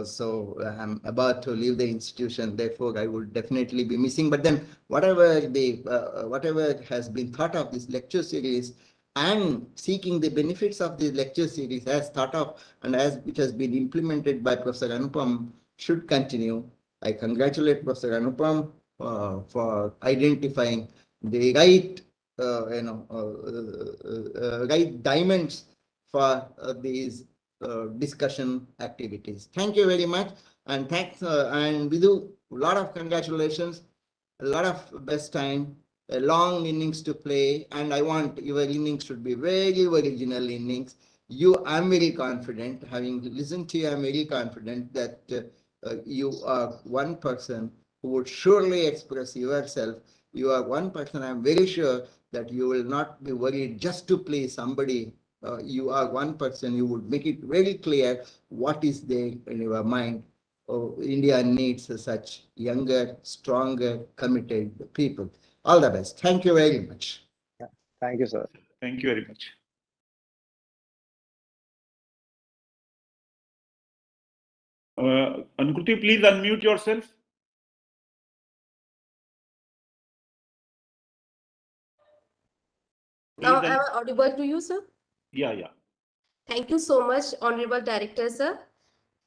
So I'm about to leave the institution, therefore I would definitely be missing. But then whatever has been thought of this lecture series and seeking the benefits of the lecture series as thought of and as it has been implemented by Professor Anupam should continue. I congratulate Professor Anupam for identifying the right, right diamonds for these discussion activities. Thank you very much, and thanks, and Vidhu, a lot of congratulations, a lot of best time, a long innings to play, and I want your innings should be very original innings. I'm very confident, having listened to you, I'm very confident that you are one person who would surely express yourself. You are one person, I'm very sure that you will not be worried just to play somebody. You are one person, you would make it very clear what is there in your mind. Oh, India needs such younger, stronger, committed people. All the best. Thank you very much. Thank you, sir. Thank you very much. Ankruti, please unmute yourself. Now, am I audible to you, sir? Yeah. Thank you so much, Honorable Director, sir.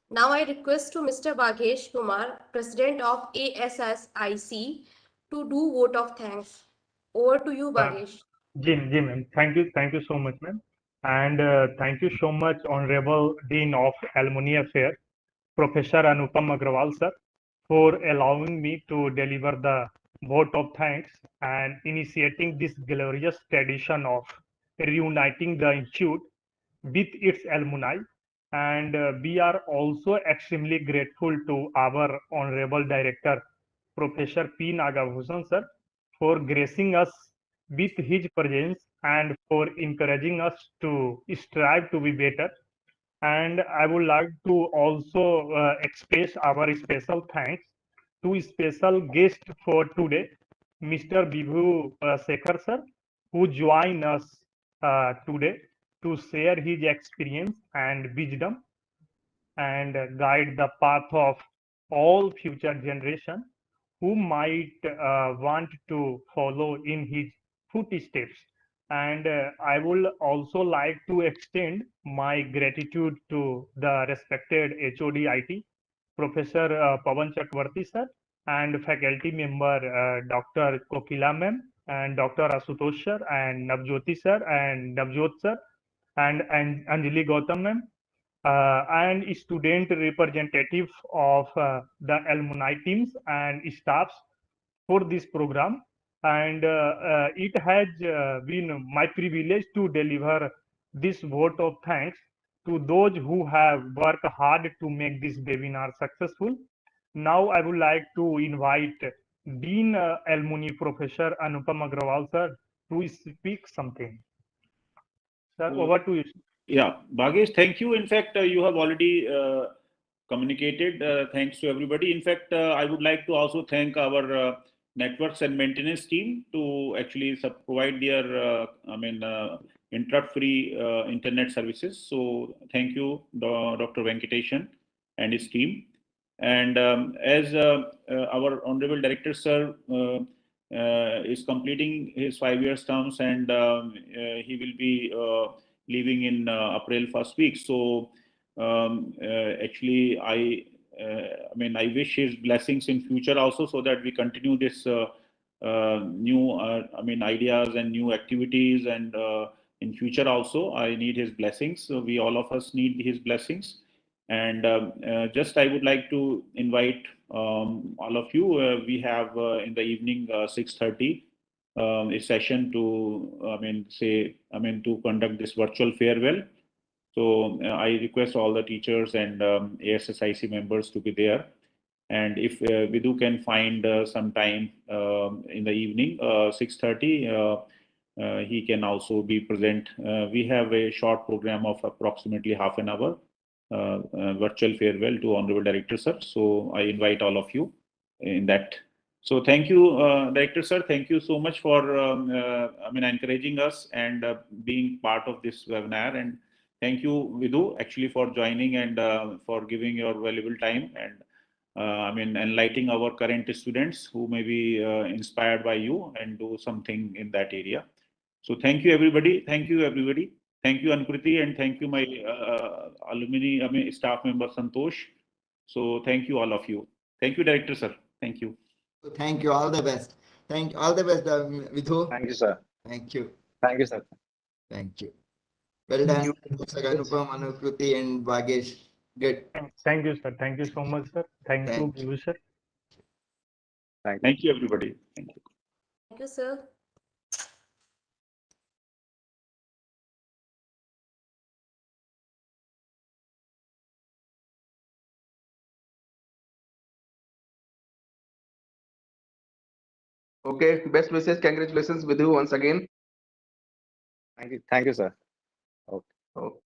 Now I request to Mr. Bhagesh Kumar, President of ASSIC, to do vote of thanks. Over to you, Bhagesh. Ji ma'am. Thank you so much, ma'am. And thank you so much, Honorable Dean of Alumni Affairs, Professor Anupam Agrawal, sir, for allowing me to deliver the vote of thanks and initiating this glorious tradition of reuniting the institute with its alumni. And we are also extremely grateful to our Honorable Director, Professor P. Nagabhushan, sir, for gracing us with his presence and for encouraging us to strive to be better. And I would like to also express our special thanks to special guest for today, Mr. Vibhu Sekhar sir, who join us today to share his experience and wisdom and guide the path of all future generation who might want to follow in his footsteps. And I would also like to extend my gratitude to the respected HOD IT, Professor Pawan Chakravarti sir, and faculty member Dr. Kokila ma'am, and Dr. Asutosh sir, and Navjyoti sir, and Navjot sir, and Anjali Gautam ma'am, and student representative of the alumni teams and staffs for this program. And it has been my privilege to deliver this vote of thanks to those who have worked hard to make this webinar successful. Now I would like to invite Dean Alumni Professor Anupam Agrawal sir to speak something. Sir, over to you. Yeah, Bhagesh, thank you. In fact, you have already communicated. Thanks to everybody. In fact, I would like to also thank our networks and maintenance team to actually provide their, interrupt-free internet services. So thank you, Dr. Venkateshan and his team. And as our Honorable Director, sir, is completing his 5 years terms, and he will be leaving in April first week. So actually, I wish his blessings in future also, so that we continue this new, ideas and new activities, and in future also, I need his blessings. So we all of us need his blessings. And just I would like to invite all of you. We have in the evening 6:30 a session to to conduct this virtual farewell. So I request all the teachers and ASSIC members to be there. And if Vidhu can find some time in the evening, 6:30, he can also be present. We have a short program of approximately half an hour, virtual farewell to Honorable Director Sir. So I invite all of you in that. So thank you, Director Sir. Thank you so much for encouraging us and being part of this webinar. And thank you, Vidhu, actually for joining and for giving your valuable time and enlightening our current students who may be inspired by you and do something in that area. So thank you, everybody. Thank you, everybody. Thank you, Ankriti, and thank you, my alumni, staff member Santosh. So thank you, all of you. Thank you, Director Sir. Thank you. Thank you. All the best. Thank you. All the best, Vidhu. Thank you, sir. Thank you. Thank you, sir. Thank you. Well done, Anupam, Anukruti, and Bhagesh. Good. Thank you, sir. Thank you so much, sir. Thank you, Thank Guru sir. Thank you, everybody. Thank you. Thank you, sir. Okay, best wishes, congratulations with you once again. Thank you, sir. Okay. Okay.